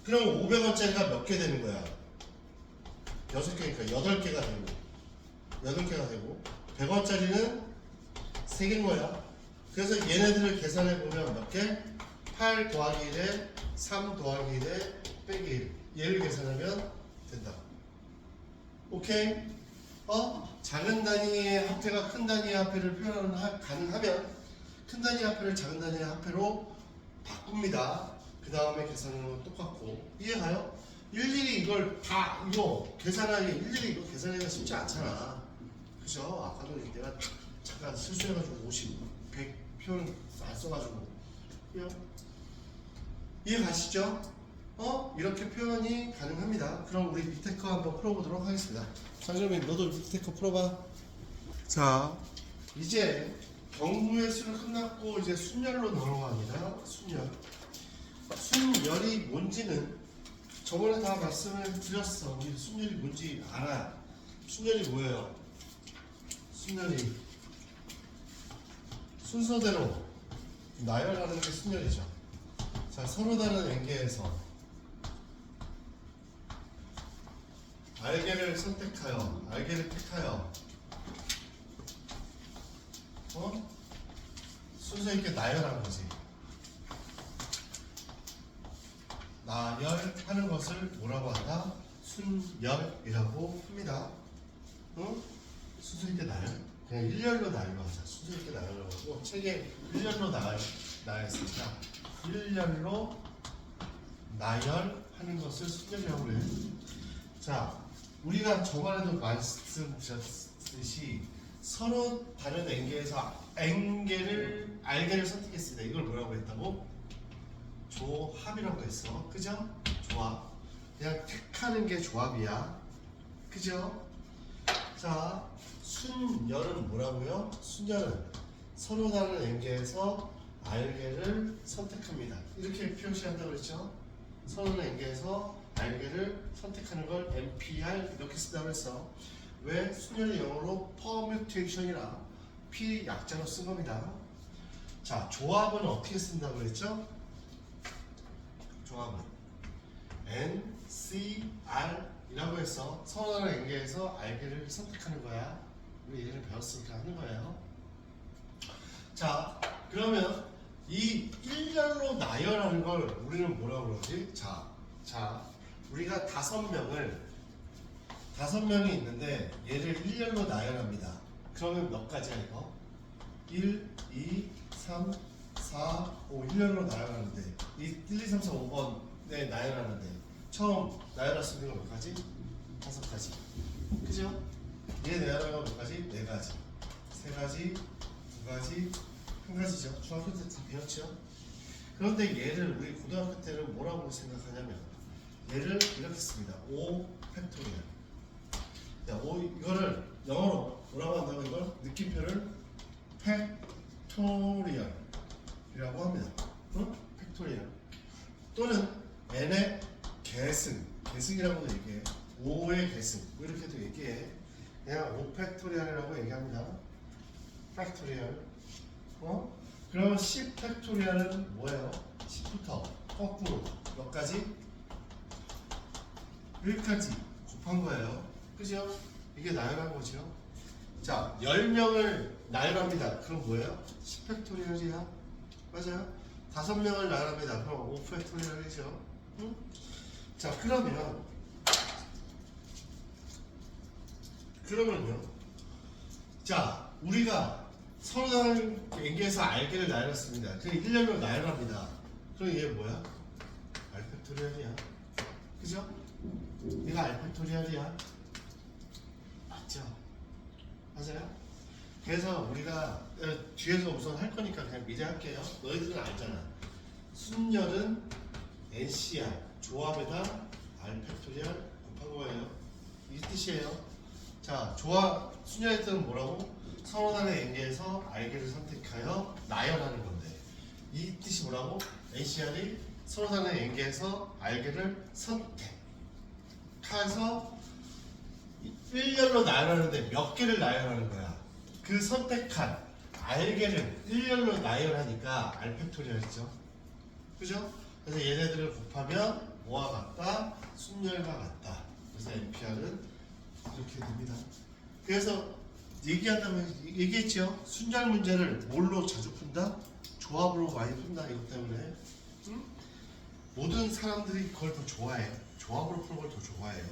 그럼 500원짜리가 몇 개 되는 거야? 6개니까 8개가 되고 100원짜리는 3개인 거야. 그래서 얘네들을 계산해 보면 몇 개? 8 더하기 1에 3 더하기 1에 빼기 1. 얘를 계산하면 된다. 오케이? 작은 단위의 화폐가 큰 단위의 화폐를 가능하면 큰 단위의 화폐를 작은 단위의 화폐로 바꿉니다. 그 다음에 계산하는 건 똑같고. 이해가요? 일일이 이걸 다 일일이 이거 계산하기가 쉽지 않잖아. 그죠? 아까도 내가 잠깐 실수해가지고 50, 100 표현 안 써가지고. 이해 가시죠? 이렇게 표현이 가능합니다. 그럼 우리 밑에 거 한번 풀어보도록 하겠습니다. 장정민, 너도 밑에 거 풀어봐. 자, 이제 경부의 수는 끝났고 이제 순열로 넘어갑니다. 순열이 뭔지는 저번에 다 말씀을 드렸어. 우리 순열이 뭔지 알아야. 순열이 뭐예요? 순열이 순서대로 나열하는 게 순열이죠. 자, 서로 다른 엥계에서 알게를 택하여 순서 있게 나열하는 거지. 나열하는 것을 뭐라고 한다? 순열이라고 합니다. 순서 있게 나열. 그냥 일렬로 나열로 하자. 순서 있게 나열로 하고 책에 일렬로 나열했으니까 일렬로 나열하는 것을 순열이라고 그래. 자, 우리가 저번에도 말씀드렸듯이 서로 다른 엥계에서 알게를 선택했습니다. 이걸 뭐라고 했다고? 조합이라고 했어. 그죠? 조합. 그냥 택하는 게 조합이야. 그죠? 자, 순열은 뭐라고요? 순열은 서로 다른 엥계에서 알게를 선택합니다. 이렇게 표시한다고 그랬죠? 서로 다른 엥계에서 알게를 선택하는 걸 NPR 이렇게 쓴다고 했어. 왜? 순열이 영어로 permutation이라 P 약자로 쓴 겁니다. 자, 조합은 어떻게 쓴다고 그랬죠? 조합은 NCR 이라고 해서 서로 다른 엥계에서 알게를 선택하는 거야. 우리 예전에 배웠으니까 하는 거예요. 자, 그러면 이 일렬로 나열하는 걸 우리는 뭐라고 그러지? 자, 우리가 5명이 있는데 얘를 일렬로 나열합니다. 그러면 몇 가지야 이거? 1, 2, 3, 4, 5 일렬로 나열하는데 이 1, 2, 3, 4, 5번에 나열하는데 처음 나열할 수 있는 건 몇 가지? 5가지. 그죠? 얘 나열하는 건 몇 가지? 4가지. 3가지, 2가지, 1가지죠. 중학교 때 배웠죠? 그런데 얘를 우리 고등학교 때는 뭐라고 생각하냐면 얘를 이렇게 씁니다. 5 팩토리얼. 자, 이거를 영어로 뭐라고 한다고 이걸? 느낌표를 팩토리얼이라고 합니다. 팩토리얼. 또는 n의 계승이라고도 얘기해. 5의 계승. 뭐 이렇게도 얘기해. 그냥 5 팩토리얼이라고 얘기합니다. 팩토리얼. 그러면 10 팩토리얼은 뭐예요? 10부터 거꾸로 몇 가지? 1까지 곱한 거예요. 그죠? 이게 나열한 거죠. 자, 10명을 나열합니다. 그럼 뭐예요? 10팩토리얼이야. 맞아요? 5명을 나열합니다. 그럼 5팩토리얼이죠. 응? 자, 그러면요. 자, 우리가 서로 다른 연계에서 알게를 나열했습니다. 그럼 1년을 나열합니다. 그럼 얘 뭐야? 알팩토리얼이야. 그죠? 얘가 알팩토리얼이야. 맞죠? 맞아요? 그래서 우리가 뒤에서 우선 할 거니까 그냥 미리 할게요. 너희들은 알잖아. 순열은 NCR 조합에다 R 팩토리얼 곱한 거예요. 이 뜻이에요. 자, 순열의 뜻은 뭐라고? 서로 간의 연계에서 알게를 선택하여 나열하는 건데 이 뜻이 뭐라고? NCR이 서로 간의 연계에서 알게를 선택해서 1년로 나열하는데 몇 개를 나열하는 거야. 그 선택한 알게를 1년로 나열하니까 알팩토리얼이죠. 그죠? 그래서 얘네들을 곱하면 뭐와 같다? 순열과 같다. 그래서 NPR은 이렇게 됩니다. 그래서 얘기했죠. 순열 문제를 뭘로 자주 푼다? 조합으로 많이 푼다. 이것 때문에. 응? 모든 사람들이 그걸 더 좋아해요. 조합으로 푸는 걸 더 좋아해요.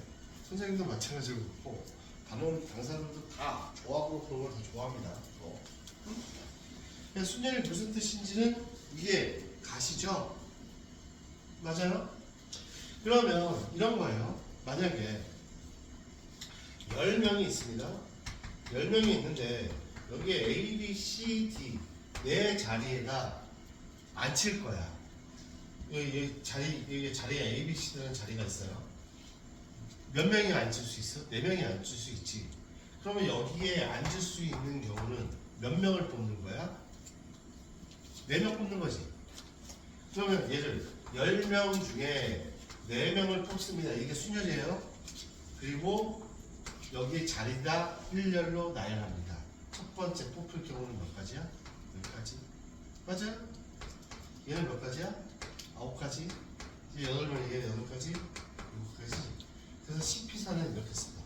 선생님도 마찬가지로 그렇고 다른 사람들도 다 조합으로 푸는 걸 더 좋아합니다. 응? 순열이 무슨 뜻인지는 이게 가시죠? 맞아요? 그러면 이런 거예요. 만약에 10명이 있습니다. 10명이 있는데 여기에 A, B, C, D 네 자리에다 앉힐 거야. 여기 자리에 A, B, C라는 자리가 있어요. 몇 명이 앉을 수 있어? 4명이 앉을 수 있지. 그러면 여기에 앉을 수 있는 경우는 몇 명을 뽑는 거야? 4명 뽑는 거지. 그러면 얘를 10명 중에 4명을 뽑습니다. 이게 순열이에요. 그리고 여기 자리다 1열로 나열합니다. 첫 번째 뽑힐 경우는 몇 가지야? 10가지. 맞아요? 얘는 몇 가지야? 9가지. 이제 8명, 얘 8가지, 7가지. 그래서 CP4는 이렇게 쓴다.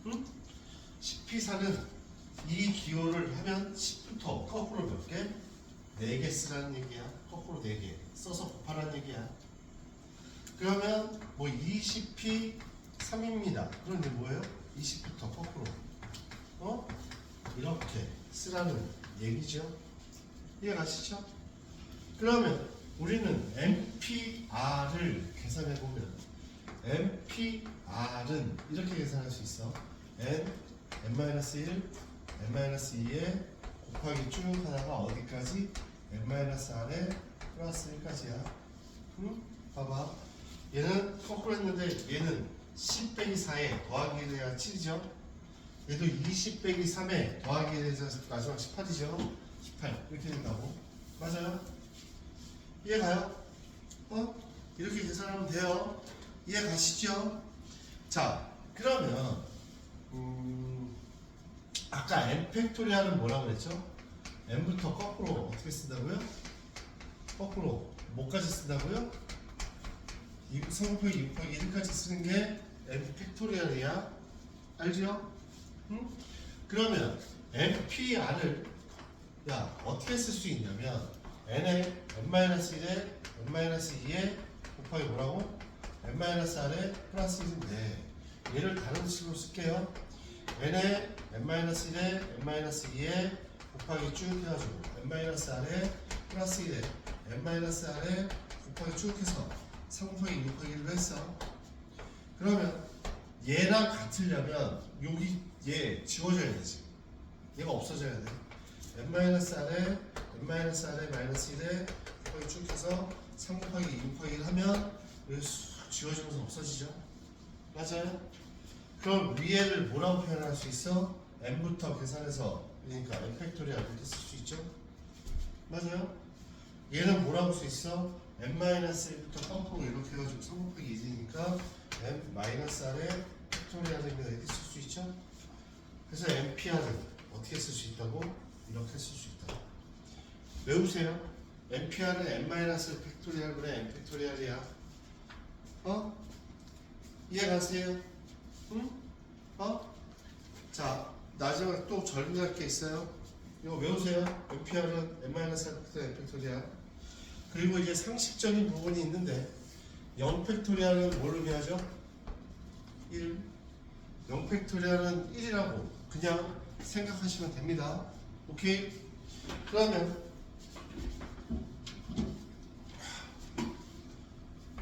응? CP4는 이 기호를 하면 10부터 거꾸로 몇 개? 4개 쓰라는 얘기야. 거꾸로 4개 써서 곱하라는 얘기야. 그러면 뭐 20P3입니다. 그런데 뭐예요? 20부터 거꾸로 이렇게 쓰라는 얘기죠. 이해가시죠? 그러면 우리는 MPR을 계산해 보면 MPR은 이렇게 계산할 수 있어. n-1, n-2에 곱하기 쭉 하다가 어디까지? n-r에 플러스 1까지야. 응? 봐봐. 얘는 거꾸로 했는데 얘는 10 빼기 4에 더하기를 해야 7이죠. 얘도 20 빼기 3에 더하기를 해서 마지막 18이죠. 18 이렇게 된다고. 맞아요? 이해가요? 이렇게 계산하면 돼요. 이해 가시죠? 자, 그러면 아까 n 팩토리얼은 뭐라고 그랬죠? n부터 거꾸로 어떻게 쓴다고요? 거꾸로 뭐까지 쓴다고요? 3 곱하기 2 곱하기 1까지 쓰는 게 n 팩토리얼이야. 알죠? 응? 그러면 nPR을 어떻게 쓸 수 있냐면 n에 n-1에 n-2에 곱하기 뭐라고? n-r에 플러스 1인데 얘를 다른 식으로 쓸게요. n에 n-1에 n-2에 곱하기 쭉 해가지고 n-r에 플러스 1에 n-r에 곱하기 쭉 해서 3 곱하기 2 곱하기 1로 했어. 그러면 얘랑 같으려면 여기 얘 지워져야 되지. 얘가 없어져야 돼. n-r에 마이너스 1에 곱하기 쭉 해서 3 곱하기 2 곱하기 1 하면 여기 쑥 지워지면서 없어지죠. 맞아요? 그럼 위에를 뭐라고 표현할 수 있어? n부터 계산해서 그러니까 n 팩토리얼 이렇게 쓸 수 있죠. 맞아요? 얘는 뭐라고 쓸 수 있어? n-1부터 거꾸로 이렇게 해가지고 3 곱하기 2니까 n-r에 팩토리얼입니다. 이렇게 쓸 수 있죠. 그래서 NPR은 어떻게 쓸 수 있다고? 이렇게 쓸 수 있다. 외우세요. NPR은 n-를 팩토리얼분의 n 팩토리얼이야. 이해가세요? 응? 자, 나중에 또 정리할 게 있어요. 이거 외우세요. NPR은 n-1 팩토리얼. 그리고 이제 상식적인 부분이 있는데 0 팩토리얼은 뭘 의미하죠? 1. 0 팩토리얼은 1이라고 그냥 생각하시면 됩니다. 오케이? 그러면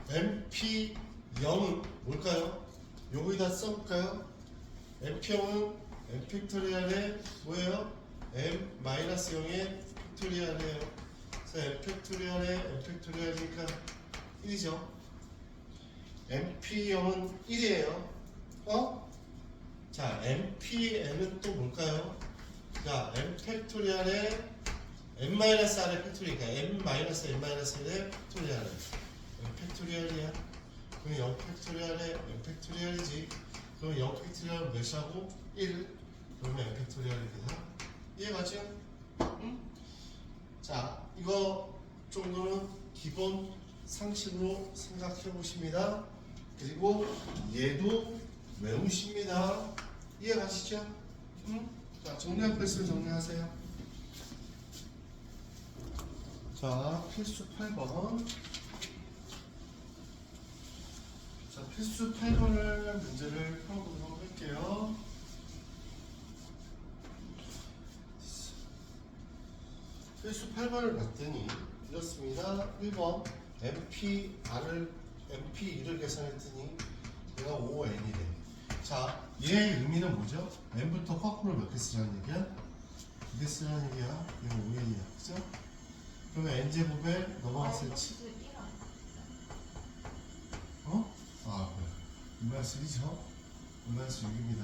MP0은 뭘까요? 여기다 써볼까요? MP0은 M 팩토리얼의 뭐예요? M-0의 팩토리얼이에요. 그래서 M 팩토리얼의 M 팩토리얼이니까 1이죠. MP0은 1이에요. 어? 자, MPN은 또 뭘까요? 자, M 팩토리얼의 M-R의 팩토리니까 M-N-1의 팩토리얼. M 팩토리얼이야. 그럼 0 팩토리얼의 M 팩토리얼이지. 그럼 0 팩토리얼은 몇이라고? 1. 그러면 M 팩토리얼입니다. 이해가죠? 응? 자, 이거 정도는 기본 상식으로 생각해 보십니다. 그리고 얘도 외우십니다. 이해가시죠? 응? 자, 정리할 거 있으면 정리하세요. 자, 필수 8번. 자, 필수 8번을 문제를 풀어보도록 할게요. 필수 8번을 봤더니 이렇습니다. 1번 MP2를 계산했더니 얘가 5N이래. 자, 얘의 의미는 뭐죠? N부터 거꾸로 몇 개 쓰라는 얘기야? 2개 쓰라는 얘기야. 얘가 5N이야. 그죠? 그러면 N제곱에 넘어갔을 때 어? 아, 그래. 2-1이죠? 2-6입니다.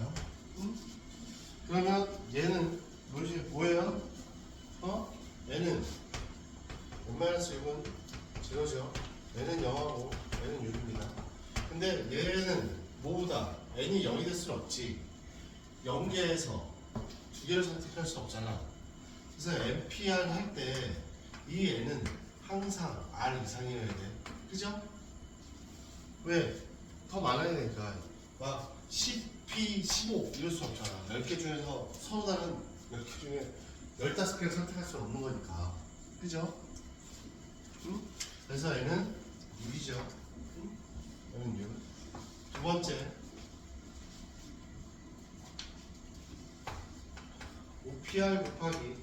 응? 그러면 얘는 뭐예요? 어? N은 n-6은 0죠. N은 0하고 N은 6입니다. 근데 얘는 뭐보다 N이 0이 될 수는 없지. 0개에서 2개를 선택할 수 없잖아. 그래서 NPR 할 때 이 N은 항상 R 이상이어야 돼. 그죠? 왜? 더 많아야 되니까. 막 10, P, 15 이럴 수 없잖아. 10개 중에서 서로 다른 10개 중에 15개를 선택할 수 없는 거니까. 그죠? 응? 그래서 얘는 6이죠. 응? 얘는 6. 두 번째. OPR 곱하기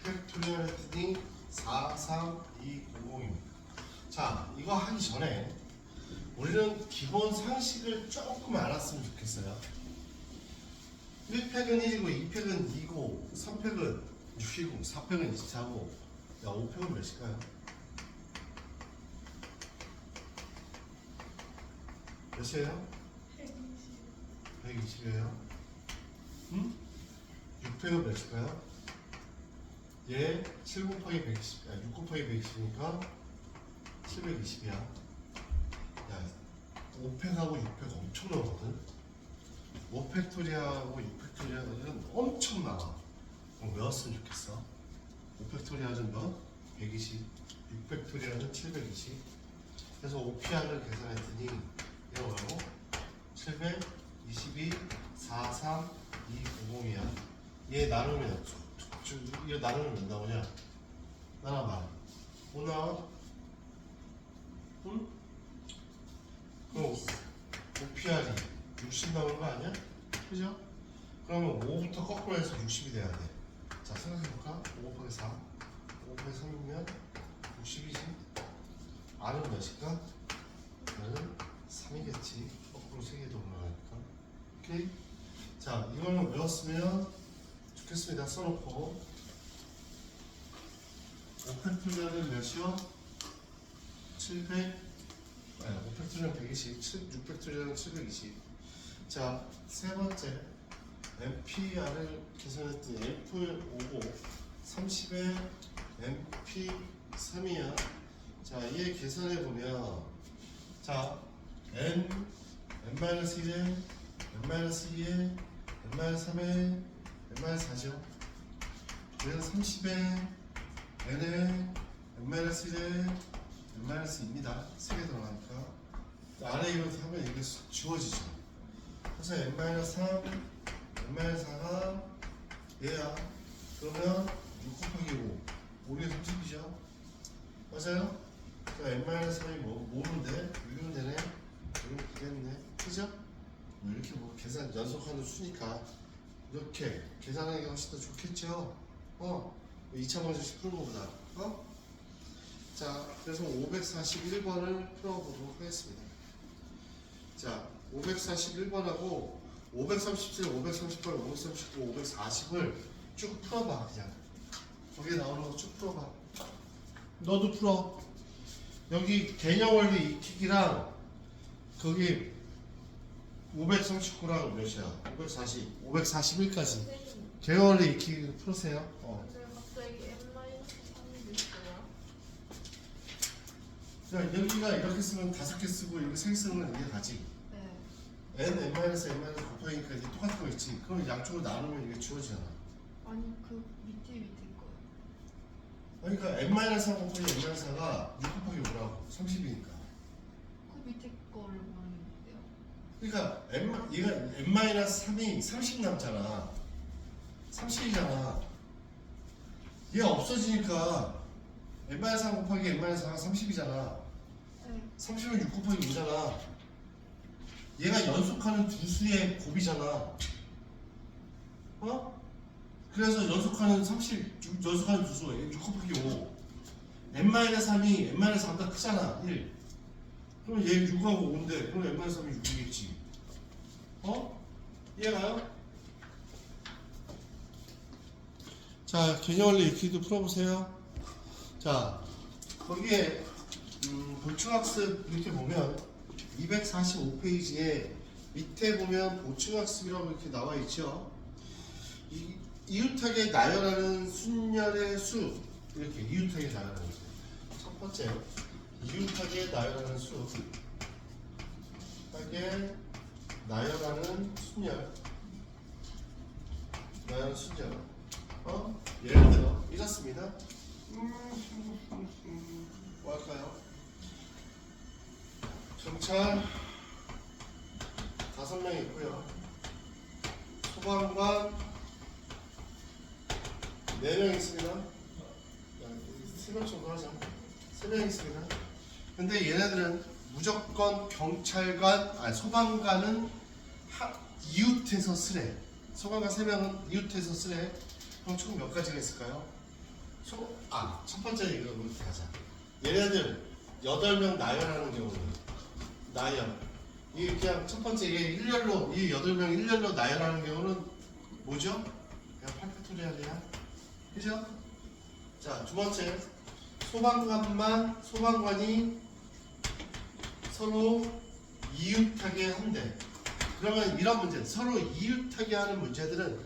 팩토리얼 했더니 43200입니다. 자, 이거 하기 전에 우리는 기본 상식을 조금 알았으면 좋겠어요. 1팩은 1이고 2팩은 2고 3팩은 6이고 4팩은 24고 야 5팩은 몇일까요? 몇이에요? 120이에요. 응? 6팩은 몇일까요? 얘 7 곱하기 120, 6 곱하기 120이니까 720이야. 야 5팩하고 6팩 엄청 나거든. 5팩토리아하고 6팩토리아는 엄청 나와. 외웠으면 좋겠어. 5팩토리아는 몇? 120. 6팩토리아는 720. 그래서 OPR을 계산했더니 이거 뭐라고? 722, 43, 290이야. 얘 나누면 이거 나누면 몇 나오냐? 나눠봐. 5 나와? 응? 그럼 OPR이 60 나오는 거 아니야? 그죠? 그러면 5부터 거꾸로 해서 60이 돼야 돼. 자, 생각해볼까? 5 곱하기 4. 5 곱하기 3이면 60이지. R은 몇일까? R은 3이겠지. 거꾸로 3개 더 올라가니까. 오케이? 자, 이거는 외웠으면 좋겠습니다. 써놓고. 5팩토리얼은 몇이요? 700. 아니, 5팩토리얼은 120. 6팩토리얼은 720. 자, 세 번째. MPR을 계산했더니 F5고 30에 MP3이야. 자, 얘 계산해보면 자, N-1에 N-2에 N-3에 N-4죠. 얘는 30에 N에 N-1에 N-2입니다. 3개 들어가니까 아래 이거 하면 이게 지워지죠. 그래서 N-3, N-4가 얘야. 그러면 6 곱하기 5. 5에 30이죠? 맞아요? 자, n-3이 뭐는데? 6이면 되네? 이러면 되겠네. 그죠? 이렇게 뭐 계산 연속하는 수니까 이렇게 계산하는 게 훨씬 더 좋겠죠? 2차 방정식 푸는 것보다. 자, 그래서 541번을 풀어보도록 하겠습니다. 자, 541번하고 537, 538, 539, 540을 쭉 풀어봐. 그냥 거기에 나오는 거 쭉 풀어봐. 너도 풀어. 여기 개념 원리 익히기랑 거기 539랑 몇이야? 540, 541까지 선생님, 개념 원리 익히기 풀으세요. 제가 갑자기 n-3이 됐어요. 자, 여기가 이렇게 쓰면 5개 쓰고 여기 3개 쓰는 건 이해가지? 네. n 곱하기니까 이게 똑같은 거 있지. 그럼 양쪽으로 나누면 이게 주어지잖아. 아니 그 밑에 거요. 그러니까 n-3 곱하기 n-4가 6 곱하기 5라고 30이니까. 그 밑에 거를 모르겠는데요. 그러니까 얘가 n-3이 30 남잖아. 30이잖아. 얘 없어지니까 n-3 곱하기 n-4가 30이잖아. 네. 30은 6 곱하기 5잖아. 얘가 연속하는 두 수의 곱이잖아. 그래서 연속하는 연속하는 두 수, 6 곱하기 5. n-3이 n-4보다 크잖아. 1. 그럼 얘 6하고 5인데, 그럼 n-3이 6이겠지. 이해가요? 자, 개념 원리 익히기도 풀어보세요. 자, 거기에 보충학습 이렇게 보면 245페이지에 밑에 보면 보충학습이라고 이렇게 나와 있죠. 이웃하게 나열하는 순열의 수, 이렇게 이웃하게 나열하는 수. 첫 번째, 이웃하게 나열하는 수. 하게 나열하는 순열. 나열하는 순열. 예를 들어 이렇습니다. 뭐 할까요? 경찰 5명 있고요. 소방관 4명 있습니다. 3명 정도 하자. 3명 있습니다. 근데 얘네들은 무조건 경찰관, 소방관은 이웃해서 쓰래. 소방관 3명은 이웃해서 쓰래. 그럼 총 몇 가지가 있을까요? 첫 번째 이거부터 하자. 얘네들 8명 나열하는 경우는 나열. 이게 그냥 첫 번째 이게 일렬로 이 8명 일렬로 나열하는 경우는 뭐죠? 그냥 8팩토리얼이야. 그죠? 자, 두 번째 소방관이 서로 이웃하게 한대. 그러면 이런 문제, 서로 이웃하게 하는 문제들은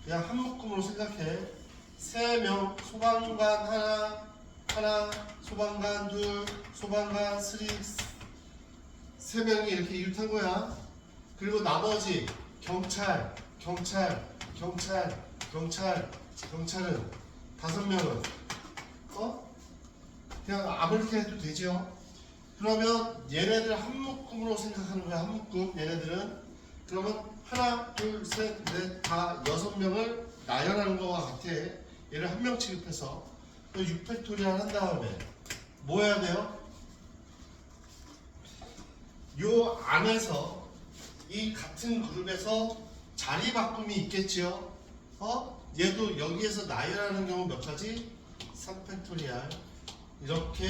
그냥 한 묶음으로 생각해. 3명, 소방관 하나, 소방관 둘, 소방관 3명이 이렇게 이웃한 거야. 그리고 나머지 경찰은 5명은 그냥 아무렇게 해도 되죠. 그러면 얘네들 한 묶음으로 생각하는 거야. 한 묶음. 얘네들은 그러면 하나, 둘, 셋, 넷, 다 6명을 나열하는 거와 같아. 얘를 한 명 취급해서 6팩토리얼 한 다음에 뭐 해야 돼요? 요 안에서 이 같은 그룹에서 자리 바꿈이 있겠지요. 얘도 여기에서 나열하는 경우 몇 가지? 3팩토리얼. 이렇게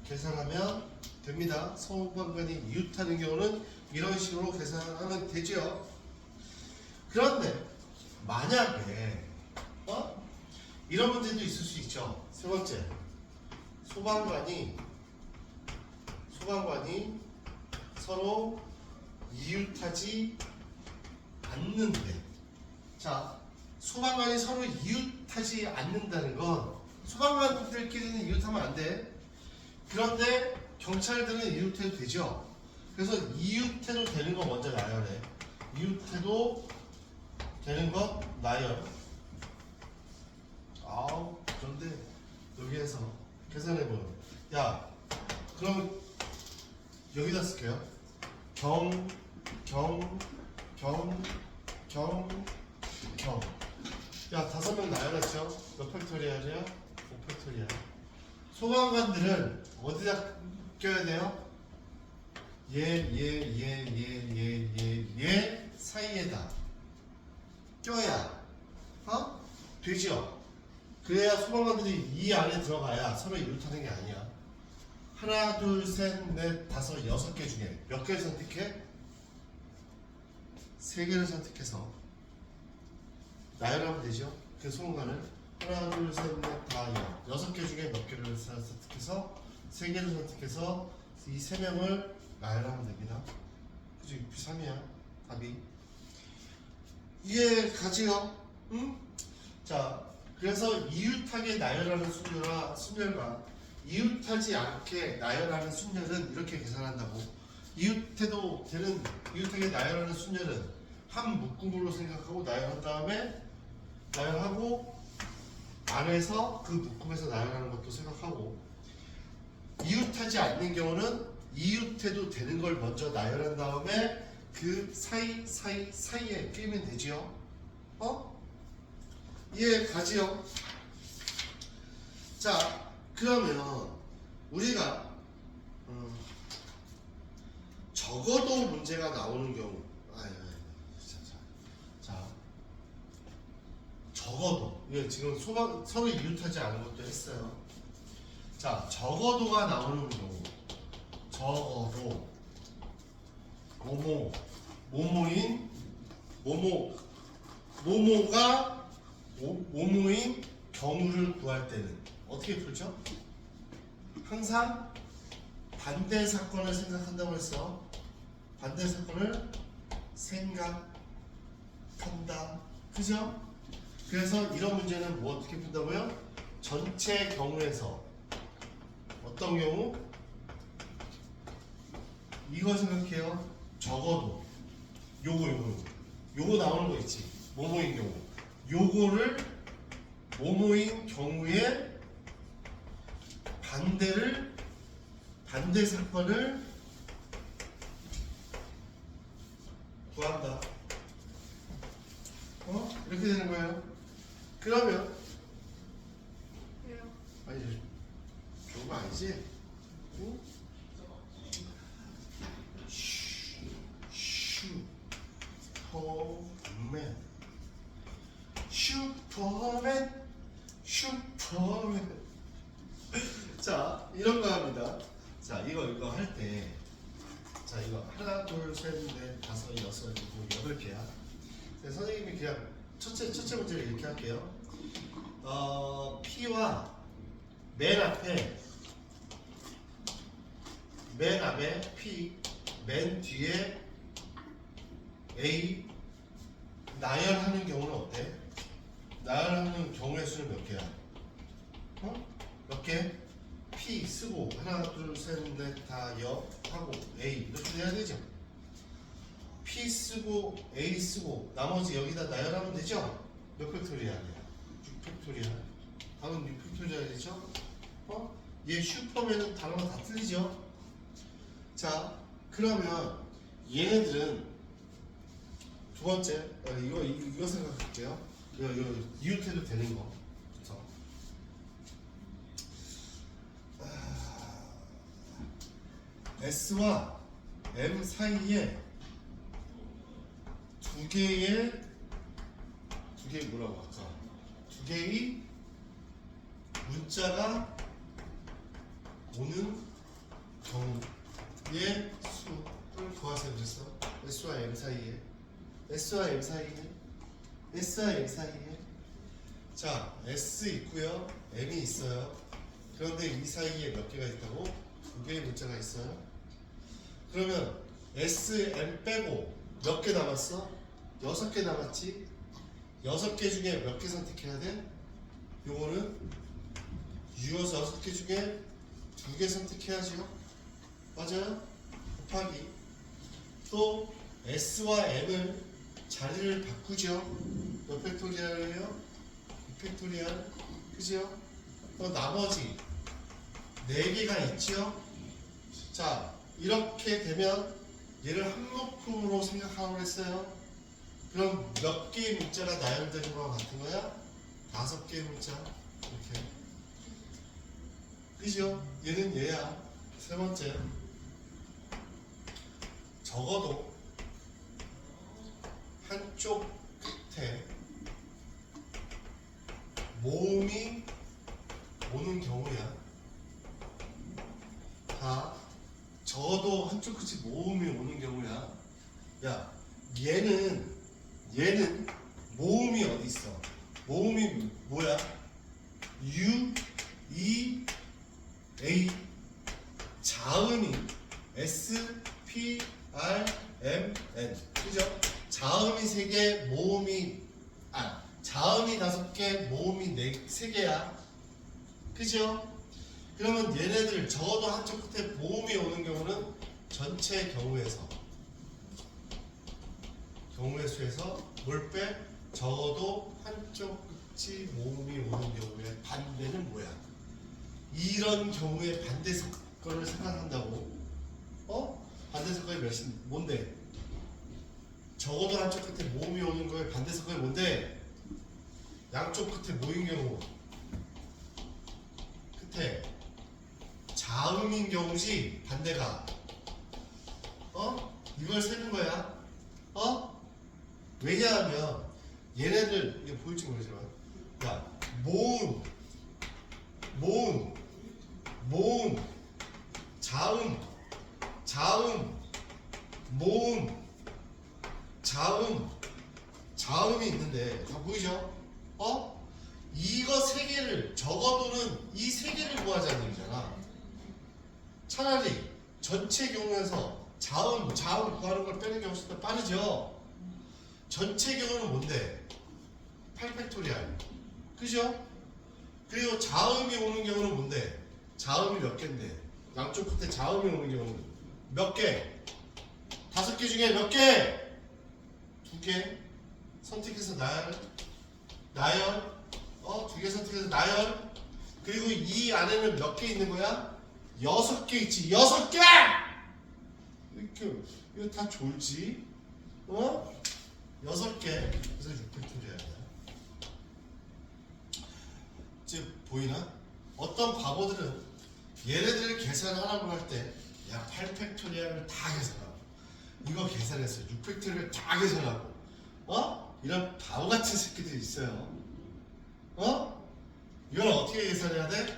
계산하면 됩니다. 소방관이 이웃하는 경우는 이런 식으로 계산하면 되죠. 그런데 만약에 이런 문제도 있을 수 있죠. 세 번째, 소방관이 서로 이웃하지 않는데, 자, 소방관이 서로 이웃하지 않는다는 건 소방관들끼리는 이웃하면 안 돼. 그런데 경찰들은 이웃해도 되죠. 그래서 이웃해도 되는 거 먼저 나열해. 이웃해도 되는 것 나열. 그런데 여기에서 계산해보면, 야, 그럼 여기다 쓸게요. 경. 야, 5명 나열했죠? 몇 팩토리얼이야? 5팩토리얼. 소방관들은 어디다 껴야 돼요? 얘 사이에다 껴야 되죠? 그래야 소방관들이 이 안에 들어가야 서로 이웃하는 게 아니야. 하나, 둘, 셋, 넷, 다섯, 6개 중에 몇 개를 선택해? 3개를 선택해서 나열하면 되죠? 그 소방관을 하나, 둘, 셋, 넷, 다 6개 중에 몇 개를 선택해서 3개를 선택해서 이 3명을 나열하면 됩니다. 그죠? 3이야 답이. 이해 가지요? 응? 자, 그래서 이웃하게 나열하는 순열과 이웃하지 않게 나열하는 순열은 이렇게 계산한다고. 이웃하게 나열하는 순열은 한 묶음으로 생각하고 나열한 다음에 나열하고 안에서 그 묶음에서 나열하는 것도 생각하고, 이웃하지 않는 경우는 이웃해도 되는 걸 먼저 나열한 다음에 그 사이에 끼면 되지요. 이해 가지요? 자, 그러면 우리가 적어도 문제가 나오는 경우, 자, 적어도 이게 지금 서로 이웃하지 않은 것도 했어요. 자, 적어도가 나오는 경우, 적어도 모모인 경우를 구할 때는 어떻게 풀죠? 항상 반대 사건을 생각한다고 했어. 반대 사건을 생각한다. 그죠? 그래서 이런 문제는 뭐 어떻게 푼다고요? 전체 경우에서 어떤 경우? 이거 생각해요. 적어도 요거 나오는 거 있지. 모모인 경우. 요거를 모모인 경우에 반대 사건을 구한다. 이렇게 되는 거예요. 그러면 왜요? 아니, 좋은 거 아니지? 응? 슈퍼맨. 자, 이런 거 합니다. 자, 이거 할 때, 자, 이거 하나, 둘, 셋, 넷, 다섯, 여섯, 일곱, 8개야. 선생님이 그냥 첫째 문제를 이렇게 할게요. P와 맨 앞에 P, 맨 뒤에 A 나열하는 경우는 어때? 나열하는 경우의 수는 몇 개야? 몇 개? P 쓰고 하나, 둘, 셋, 넷, 다 하고 A 이렇게 돼야 되죠? P 쓰고 A 쓰고 나머지 여기다 나열하면 되죠? 몇 팩토리얼이야? 6팩토리얼. 답은 6팩토리얼이죠? 얘 슈퍼맨은 단어가 다 틀리죠? 자, 그러면 얘네들은 두 번째, 이거 생각할게요. 이거 이웃해도 되는 거. 그쵸? S와 M 사이에 두 개의 뭐라고 할까? 두 개의 문자가 오는 경우의 수를 구하세요. 그랬어? S와 M 사이에. 자, S 있고요, M이 있어요. 그런데 이 사이에 몇 개가 있다고? 두 개의 문자가 있어요. 그러면 S, M 빼고 몇 개 남았어? 6개 남았지? 6개 중에 몇 개 선택해야 돼? 요거는 6개 중에 2개 선택해야죠. 맞아요? 곱하기 또 S와 M을 자리를 바꾸죠. 몇 팩토리얼이에요? 2팩토리얼. 그죠? 나머지 4개가 있죠. 자, 이렇게 되면 얘를 한 묶음으로 생각하라고 했어요. 그럼 몇 개의 문자가 나열되는 거와 같은 거야? 5개의 문자. 이렇게. 그죠? 얘는 얘야. 세 번째. 적어도 한쪽 끝에 모음이 오는 경우야. 다 적어도 한쪽 끝이 모음이 오는 경우야. 야, 얘는 모음이 어디 있어? 모음이 뭐야? U, E, A. 자음이 S, P, R, M, N. 그죠? 자음이 3개, 모음이 자음이 5개, 모음이 3개야. 그죠? 그러면 얘네들 적어도 한쪽 끝에 모음이 오는 경우는 전체 경우의 수에서 뭘 빼? 적어도 한쪽 끝이 모음이 오는 경우의 반대는 뭐야? 이런 경우의 반대 사건을 생각한다고? 반대 사건이 뭔데? 적어도 한쪽 끝에 모음이 오는 거의 반대 사건이 뭔데? 양쪽 끝에 모인 경우 끝에 자음인 경우지 반대가. 이걸 세는 거야. 왜냐하면 얘네들 이게 보일지 모르지만 야 모음 자음 모음 자음이 있는데 다 보이죠? 이거 3개를 적어도는 이 3개를 구하자는 얘기잖아. 차라리 전체 경우에서 자음 구하는 걸 빼는 경우가 더 빠르죠. 전체 경우는 뭔데? 8팩토리알. 그죠? 그리고 자음이 오는 경우는 뭔데? 자음이 몇 개인데? 양쪽 끝에 자음이 오는 경우는 몇 개? 5개 중에 몇 개? 2개 선택해서 나열 2개 선택해서 나열. 그리고 이 안에는 몇 개 있는 거야? 6개 있지. 6개! 이거 다 졸지? 6개. 그래서 6팩토리알이야. 이제 보이나? 어떤 바보들은 얘네들을 계산하라고 할 때 야 8팩토리알을 다 계산하고 이거 계산했어 6팩토리알 다 계산하고 이런 바보 같은 새끼들이 있어요. 이걸 어떻게 계산해야 돼?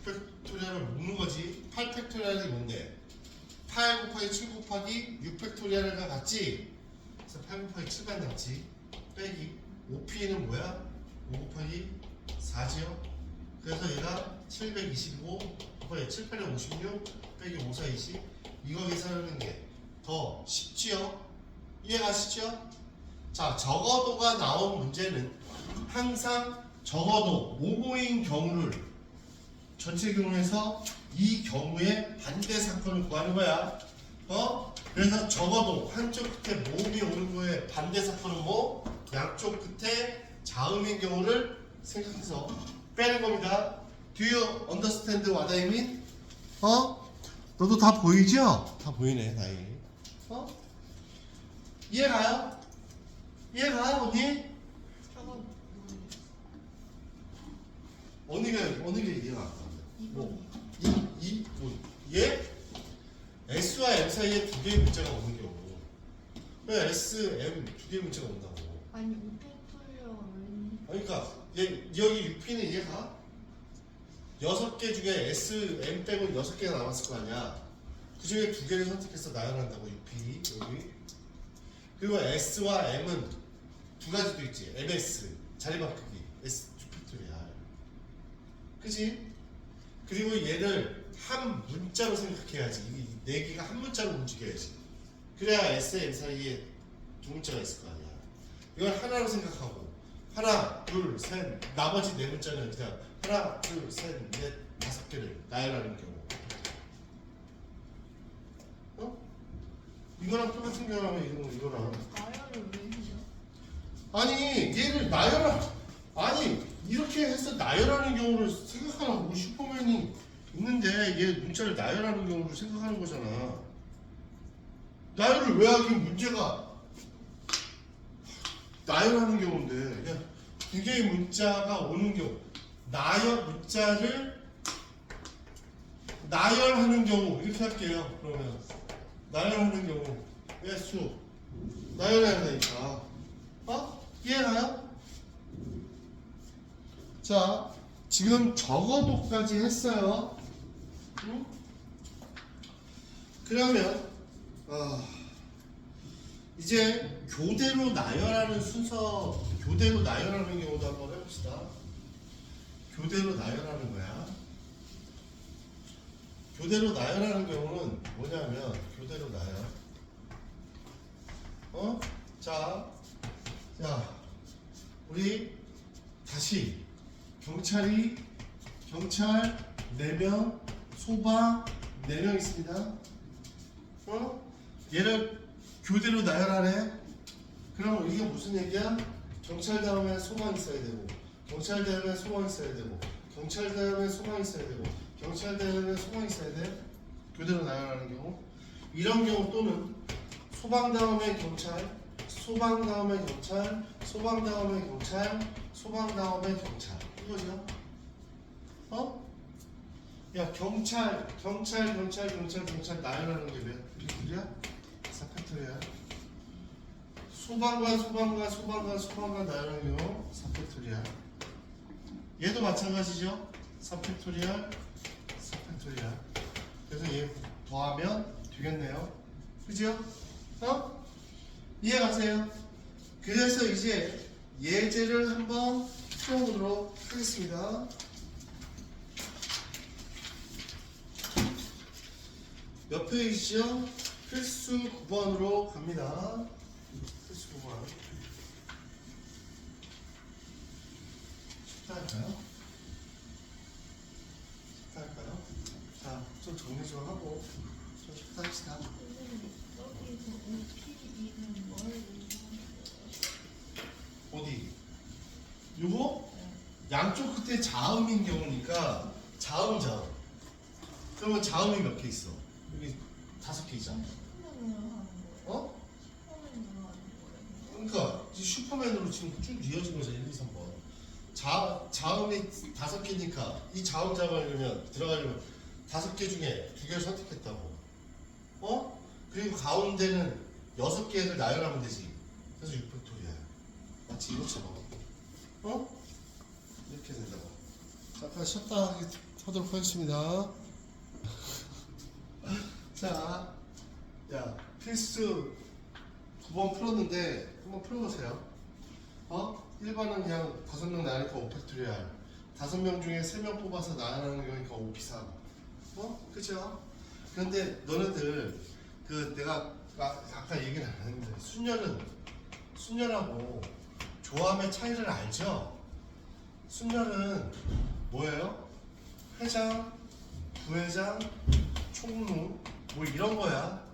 6팩토리알을 묶는 거지. 8팩토리알이 뭔데? 8 곱하기 7 곱하기 6팩토리알과 같지? 그래서 8 곱하기 7만 남지. 빼기 5p는 뭐야? 5 곱하기 4지요? 그래서 얘가 725 곱하기 7, 8에 56 빼기 5, 4, 20 이거 계산하는 게 더 쉽지요? 이해가시죠? 자, 적어도가 나온 문제는 항상 적어도 모모인 경우를 전체 경우에서 이 경우의 반대 사건을 구하는 거야. 그래서 적어도 한쪽 끝에 모음이 오는 거에 반대 사건은 뭐? 양쪽 끝에 자음인 경우를 생각해서 빼는 겁니다. Do you understand what I mean? 너도 다 보이죠? 다 보이네, 나이. 이해가요? 이해가, 언니? 저거 어느 게 이해가 안 가? 뭐? 2번이요. 얘? S와 M 사이에 2개의 문자가 오는 경우. 왜 S, M 2개의 문자가 온다고? 아니 5팩토리얼 그러니까 여기 UP는 이해가? 6개 중에 S, M 빼고 6개가 남았을 거 아니야. 그 중에 2개를 선택해서 나열한다고 UP 여기. 그리고 S와 M은 2가지도 있지. MS 자리 바꾸기 S 2팩토리알. 그치? 그리고 얘를 한 문자로 생각해야지. 이 4개가 한 문자로 움직여야지. 그래야 S, M 사이에 2문자가 있을 거 아니야. 이걸 하나로 생각하고 하나, 둘, 셋 나머지 4문자는 그냥 하나, 둘, 셋, 넷, 5개를 나열하는 경우. 이거랑 똑같은 경우는 이거랑. 나열을 왜 해요? 아니 얘를 아니 이렇게 해서 나열하는 경우를 생각하라고. 슈퍼맨이 있는데 얘 문자를 나열하는 경우를 생각하는 거잖아. 나열을 왜 하긴 문제가 나열하는 경우인데 그냥 두 개의 문자가 오는 경우 나열 문자를 나열하는 경우 이렇게 할게요. 그러면 나열하는 경우 수 나열해야 되니까 이해가요? 자 지금 적어도까지 했어요. 응? 그러면 이제 교대로 나열하는 순서, 교대로 나열하는 경우도 한번 해봅시다. 교대로 나열하는 거야. 교대로 나열하는 경우는 뭐냐면 교대로 나열. 자, 우리 다시 경찰 4명, 소방 4명 있습니다. 얘를 교대로 나열하래. 그럼 이게 무슨 얘기야? 경찰 다음에 소방 있어야 되고, 경찰 다음에 소방 있어야 되고, 경찰 다음에 소방 있어야 되고, 경찰 다음에 소방 있어야 돼. 교대로 나열하는 경우. 이런 경우 또는 소방 다음에 경찰, 소방 다음에 경찰, 소방 다음에 경찰, 소방 다음에 경찰. 이거죠? 야 경찰 나열하는 게 몇 팩토리야? 4팩토리야. 소방관 나열하는 경우 4팩토리야. 얘도 마찬가지죠? 4팩토리야. 그래서 얘 더하면 되겠네요. 그죠? 이해가세요? 그래서 이제 예제를 한번 풀어보도록 하겠습니다. 몇 페이지죠? 필수 9번으로 갑니다. 필수 9번. 쉽다 할까요? 자, 좀 정리 좀 하고 좀 쉽다 합시다. 선생님, 여기서 OPE는 뭘 의미하는 거예요? 어디? 요거? 네. 양쪽 끝에 자음인 경우니까 자음. 그러면 자음이 몇 개 있어? 여기 5개 있잖아. 슈퍼맨을 하는 거예요? 슈퍼맨을 하는 거예요? 그러니까 이제 슈퍼맨으로 지금 쭉 이어진 거죠. 1, 2, 3번. 자음이 5개니까 이 자음 잡으려면 들어가려면 5개 중에 2개를 선택했다고. 그리고 가운데는 6개를 나열하면 되지. 그래서 6팩토리야. 마치 이것처럼. 이렇게 된다고. 잠깐 쉬었다 하도록 하겠습니다. 자, 야 필수 9번 풀었는데 한번 풀어보세요. 1번은 그냥 5명 나니까 5팩토리알. 5명 중에 3명 뽑아서 나열하는 거니까 5p3. 그죠? 그런데 너네들 내가 아까 얘기는 안 했는데 순열하고 조함의 차이를 알죠? 순열은 뭐예요? 회장, 부회장, 총무 뭐 이런 거야.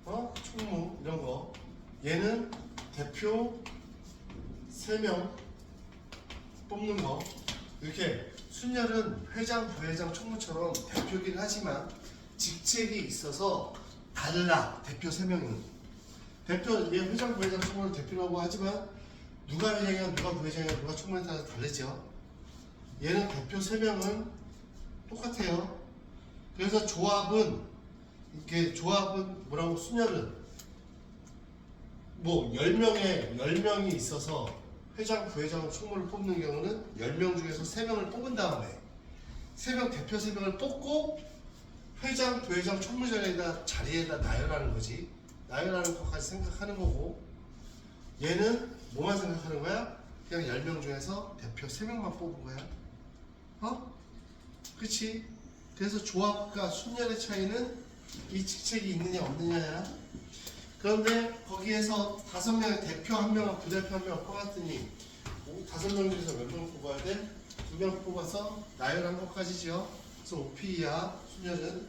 총무 이런 거. 얘는 대표 3명 뽑는 거. 이렇게 순열은 회장, 부회장, 총무처럼 대표긴 하지만 직책이 있어서 달라. 대표 3명은. 얘 회장, 부회장, 총무를 대표라고 하지만 누가 회장이야, 누가 부회장이야, 누가 총무에 따라서 다르죠. 얘는 대표 3명은 똑같아요. 그래서 조합은 뭐라고 순열은 뭐 10명이 있어서 회장, 부회장, 총무를 뽑는 경우는 10명 중에서 3명을 뽑은 다음에 3명 대표 3명을 뽑고 회장, 부회장, 총무 자리에다 나열하는 거지. 나열하는 것까지 생각하는 거고 얘는 뭐만 생각하는 거야? 그냥 10명 중에서 대표 3명만 뽑은 거야. 그치? 그래서 조합과 순열의 차이는 이 직책이 있느냐 없느냐야. 그런데 거기에서 5명의 대표 1명과 부대표 1명을 뽑았더니 5명 중에서 몇 명 뽑아야 돼? 2명 뽑아서 나열한 것까지죠. 그래서 OP야 순열은.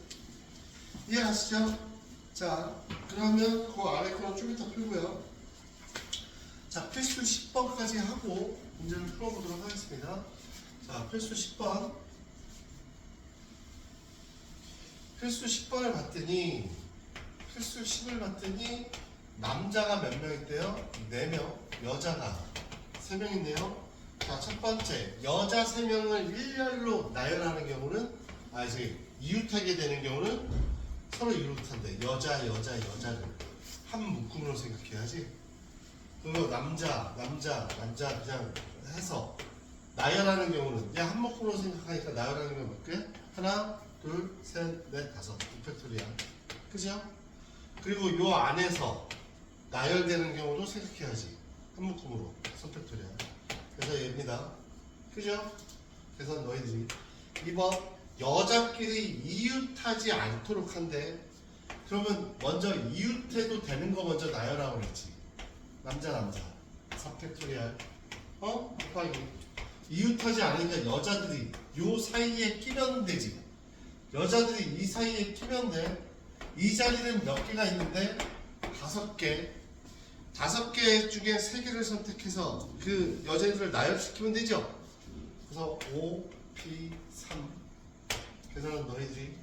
이해하시죠? 자 그러면 그 아래 거는 좀 이따 풀고요. 자 필수 10번까지 하고 문제를 풀어보도록 하겠습니다. 자 필수 10번. 필수 10번을 봤더니 필수 10을 봤더니 남자가 몇 명 있대요? 4명, 여자가 3명 있네요. 자, 첫 번째, 여자 3명을 일렬로 나열하는 경우는 이웃하게 되는 경우는 서로 이웃한대. 여자를 한 묶음으로 생각해야지. 그리고 남자 그냥 해서 나열하는 경우는 한 묶음으로 생각하니까 나열하는 경우 몇 개? 하나, 둘, 셋, 넷, 다섯. 6팩토리얼. 그죠? 그리고 요 안에서 나열되는 경우도 생각해야지. 한 묶음으로. 3팩토리얼. 그래서 얘입니다. 그죠? 그래서 너희들이 2번 여자끼리 이웃하지 않도록 한대. 그러면 먼저 이웃해도 되는 거 먼저 나열하고 그랬지. 남자 3팩토리얼 곱하기 이웃하지 않으니까 여자들이 요 사이에 끼면 되지. 여자들이 이 사이에 끼면 돼. 이 자리는 몇 개가 있는데 5개. 5개 중에 3개를 선택해서 그 여자들을 나열시키면 되죠. 그래서 5, P, 3. 그래서 너희들이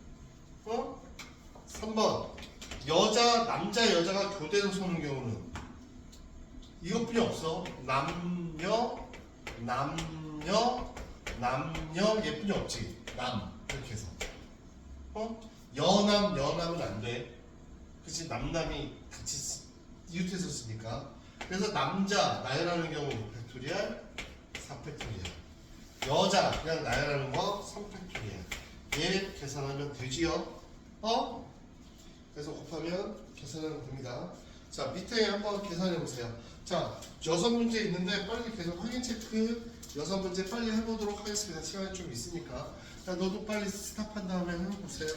3번 남자 여자가 교대로 서는 경우는 이것뿐이 없어. 남녀 얘뿐이 없지. 이렇게 해서 여남은 안 돼. 그치? 남남이 같이 이웃해서 쓰니까. 그래서 남자 나열하는 경우 팩토리얼 4팩토리얼. 여자 그냥 나열하는 거 3팩토리얼. 얘 계산하면 되지요. 그래서 곱하면 계산하면 됩니다. 자, 밑에 한번 계산해 보세요. 자, 6문제 있는데 빨리 계속 확인 체크 6문제 빨리 해보도록 하겠습니다. 시간이 좀 있으니까. 자, 너도 빨리 스탑한 다음에 해보세요.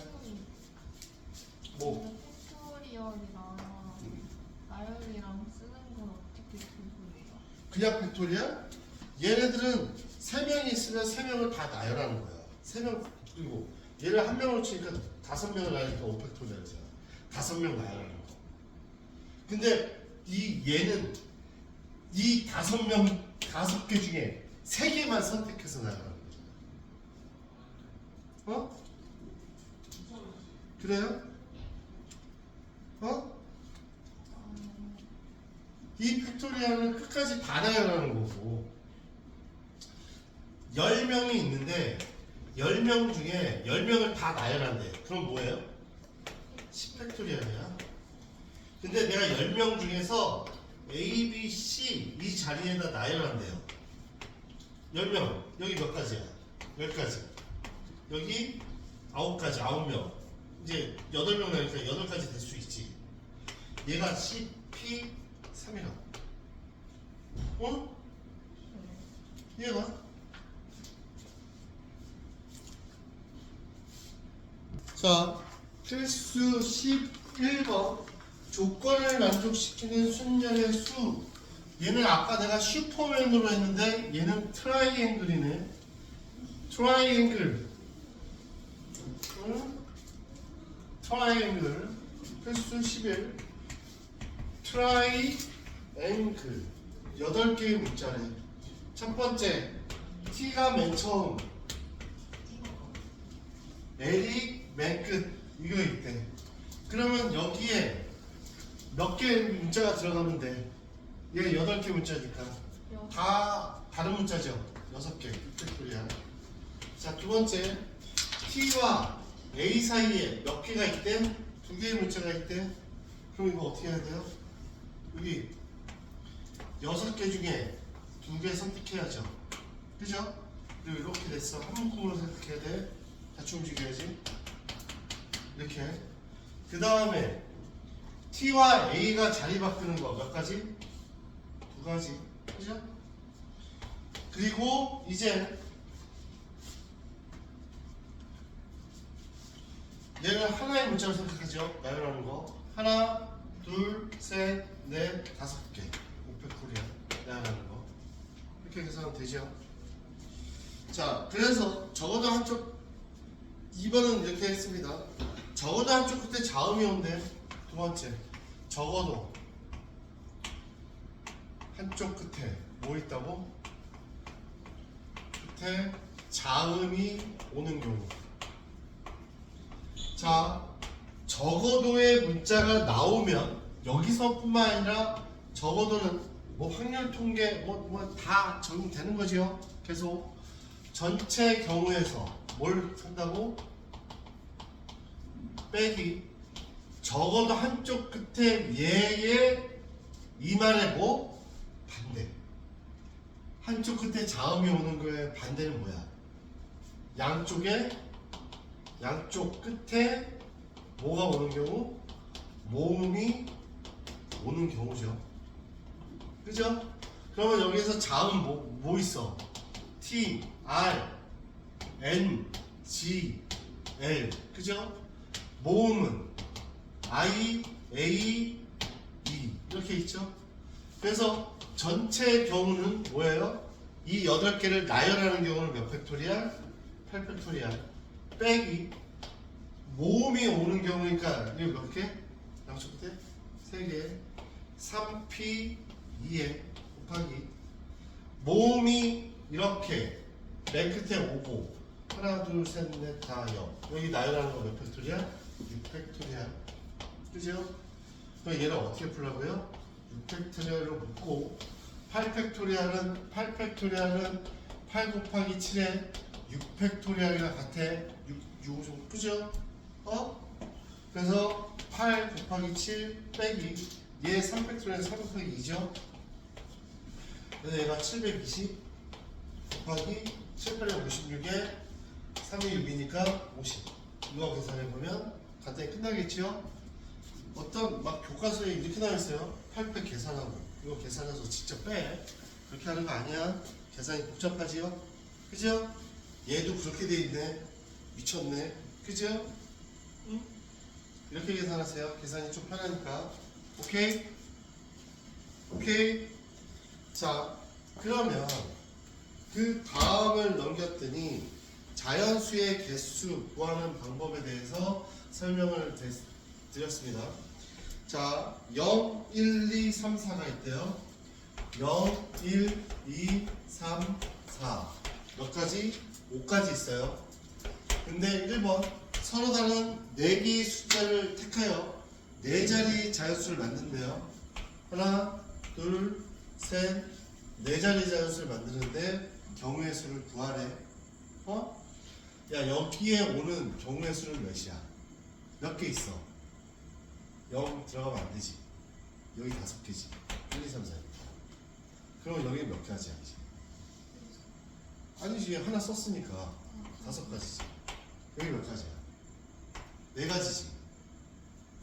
뭐? 팩토리얼이랑 나열이랑 쓰는 건 어떻게 구분해요? 그냥 팩토리얼? 얘네들은 3명이 있으면 3명을 다 나열하는 거야. 3명, 그리고 얘를 한 명으로 치니까 5명을 나열하니까 5팩토리얼이잖아. 5명 나열하는 거. 근데 얘는 이 5개 중에 3개만 선택해서 나열하는 거잖아. 그래요? 이 팩토리얼은 끝까지 다 나열하는 거고 10명이 있는데 10명 중에 10명을 다 나열한대. 그럼 뭐예요? 10팩토리얼이야. 근데 내가 10명 중에서 A, B, C 이 자리에다 나열한대요. 10명. 여기 몇 가지야? 10가지. 여기 9가지, 9명. 이제 8명 나니까 8가지 될 수 있지. 얘가 C, P, 3이라. 이해가? 자, 필수 11번. 조건을 만족시키는 순열의 수. 얘는 아까 내가 슈퍼맨으로 했는데 얘는 트라이앵글이네. 트라이앵글. 트라이앵글. 필수 11. 트라이앵글. 8개의 문자래. 첫 번째, T가 맨 처음, L이 맨 끝. 이거 있대. 그러면 여기에 몇 개의 문자가 들어가면 돼? 얘 8개 문자니까 다 다른 문자죠. 6개. 팩토리얼. 자, 두 번째, T와 A 사이에 몇 개가 있대? 2개의 문자가 있대. 그럼 이거 어떻게 해야 돼요? 여기 6개 중에 2개 선택해야죠. 그죠? 그리고 이렇게 됐어. 한 묶음으로 생각해야 돼. 같이 움직여야지. 이렇게. 그 다음에 T와 A가 자리 바꾸는 거 몇 가지? 2가지. 그죠? 그리고 이제 얘는 하나의 문자로 생각하죠. 나열하는 거. 하나, 둘, 셋, 넷, 5개. 5팩토리얼 나열하는 거. 이렇게 계산하면 되죠. 자, 그래서 적어도 한쪽 2번은 이렇게 했습니다. 적어도 한쪽 끝에 자음이 온대. 두 번째, 적어도 한쪽 끝에 뭐 있다고? 끝에 자음이 오는 경우. 자, 적어도의 문자가 나오면 여기서뿐만 아니라 적어도는 뭐 확률 통계 뭐 다 적용되는 거죠. 계속 전체 경우에서 뭘 한다고? 빼기 적어도 한쪽 끝에 얘의 이 말의 뭐? 반대. 한쪽 끝에 자음이 오는 거에 반대는 뭐야? 양쪽 끝에 뭐가 오는 경우? 모음이 오는 경우죠. 그죠? 그러면 여기서 자음 뭐 있어? T, R, N, G, L. 그죠? 모음은 I, A, E. 이렇게 있죠? 그래서 전체 경우는 뭐예요? 이 8개를 나열하는 경우는 몇 팩토리알? 8팩토리알. 빼기 모음이 오는 경우니까 이거 몇 개? 양쪽 끝에? 3개. 3P 2에 곱하기 모음이 이렇게 맨 끝에 오고 하나 둘 셋 넷 다 0. 여기 나열하는 거 몇 팩토리알? 6팩토리알. 그죠? 그럼 얘를 어떻게 풀라고요? 6팩토리알로 묶고 8팩토리알은 8 곱하기 7에 6팩토리알이랑 같아. 6 그죠? 그래서 8 곱하기 7 빼기 얘 3팩토리알은 3 곱하기 2죠? 그래서 얘가 720 곱하기 7, 8에 56에 3이 6이니까 50. 이거 계산해보면 간단히 끝나겠죠? 어떤 막 교과서에 이렇게 나와있어요. 8팩 계산하고 이거 계산해서 직접 빼. 그렇게 하는 거 아니야. 계산이 복잡하지요? 그죠? 얘도 그렇게 돼 있네. 미쳤네. 그죠? 응? 이렇게 계산하세요. 계산이 좀 편하니까. 오케이? 오케이? 자, 그러면 그 다음을 넘겼더니 자연수의 개수 구하는 방법에 대해서 설명을 드렸습니다. 자, 0, 1, 2, 3, 4가 있대요. 0, 1, 2, 3, 4. 몇 가지? 5가지 있어요. 근데 1번 서로 다른 4개의 숫자를 택하여 4자리 자연수를 만든대요. 하나, 둘, 셋, 4자리 자연수를 만드는데 경우의 수를 구하래. 야, 여기에 오는 경우의 수는 몇이야? 몇 개 있어? 0 들어가면 안 되지. 여기 5개지. 1, 2, 3, 4. 그럼 여기 몇 가지야 이제? 아니지, 하나 썼으니까 5가지지. 여기 몇 가지야? 4가지지.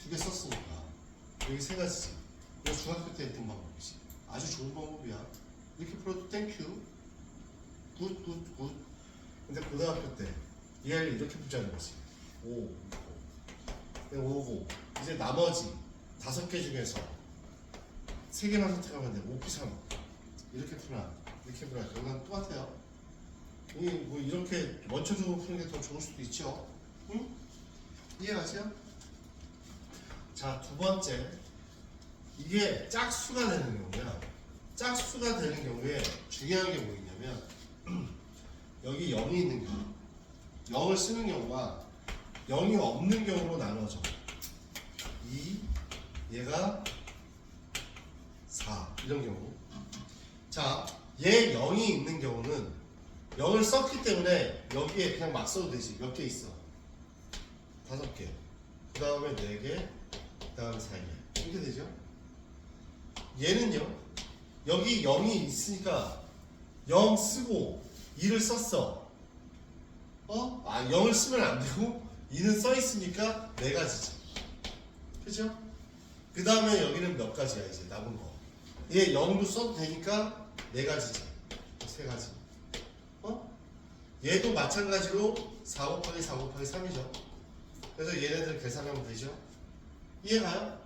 2개 썼으니까 여기 3가지지. 이거 중학교 때 했던 방법이지. 아주 좋은 방법이야. 이렇게 풀어도 땡큐. 굿. 근데 고등학교 때 얘를 이렇게 풀자는 거지. 5, 5고 이제 나머지 5개 중에서 3개만 선택하면 돼. 5, 3 이렇게 푸나 이렇게 푸나 결과는 똑같아요. 뭐 이렇게 원초적으로 푸는 게 더 좋을 수도 있죠. 응? 이해가세요? 자, 2번째. 이게 짝수가 되는 경우야. 짝수가 되는 경우에 중요한 게 뭐 있냐면 여기 0이 있는 경우, 0을 쓰는 경우가 0이 없는 경우로 나눠져. 2, 얘가 4 이런 경우. 자, 얘 0이 있는 경우는 0을 썼기 때문에 여기에 그냥 막 써도 되지. 몇 개 있어? 5개. 그 다음에 4개, 그 다음에 4개. 이렇게 되죠? 얘는요, 여기 0이 있으니까 0 쓰고 2를 썼어. 0을 쓰면 안 되고 2는 써 있으니까 4가지지. 그죠? 그 다음에 여기는 몇 가지야 이제 남은 거. 얘 0도 써도 되니까 4가지지. 3가지. 얘도 마찬가지로 4 곱하기 4 곱하기 3이죠. 그래서 얘네들 계산하면 되죠. 이해가요?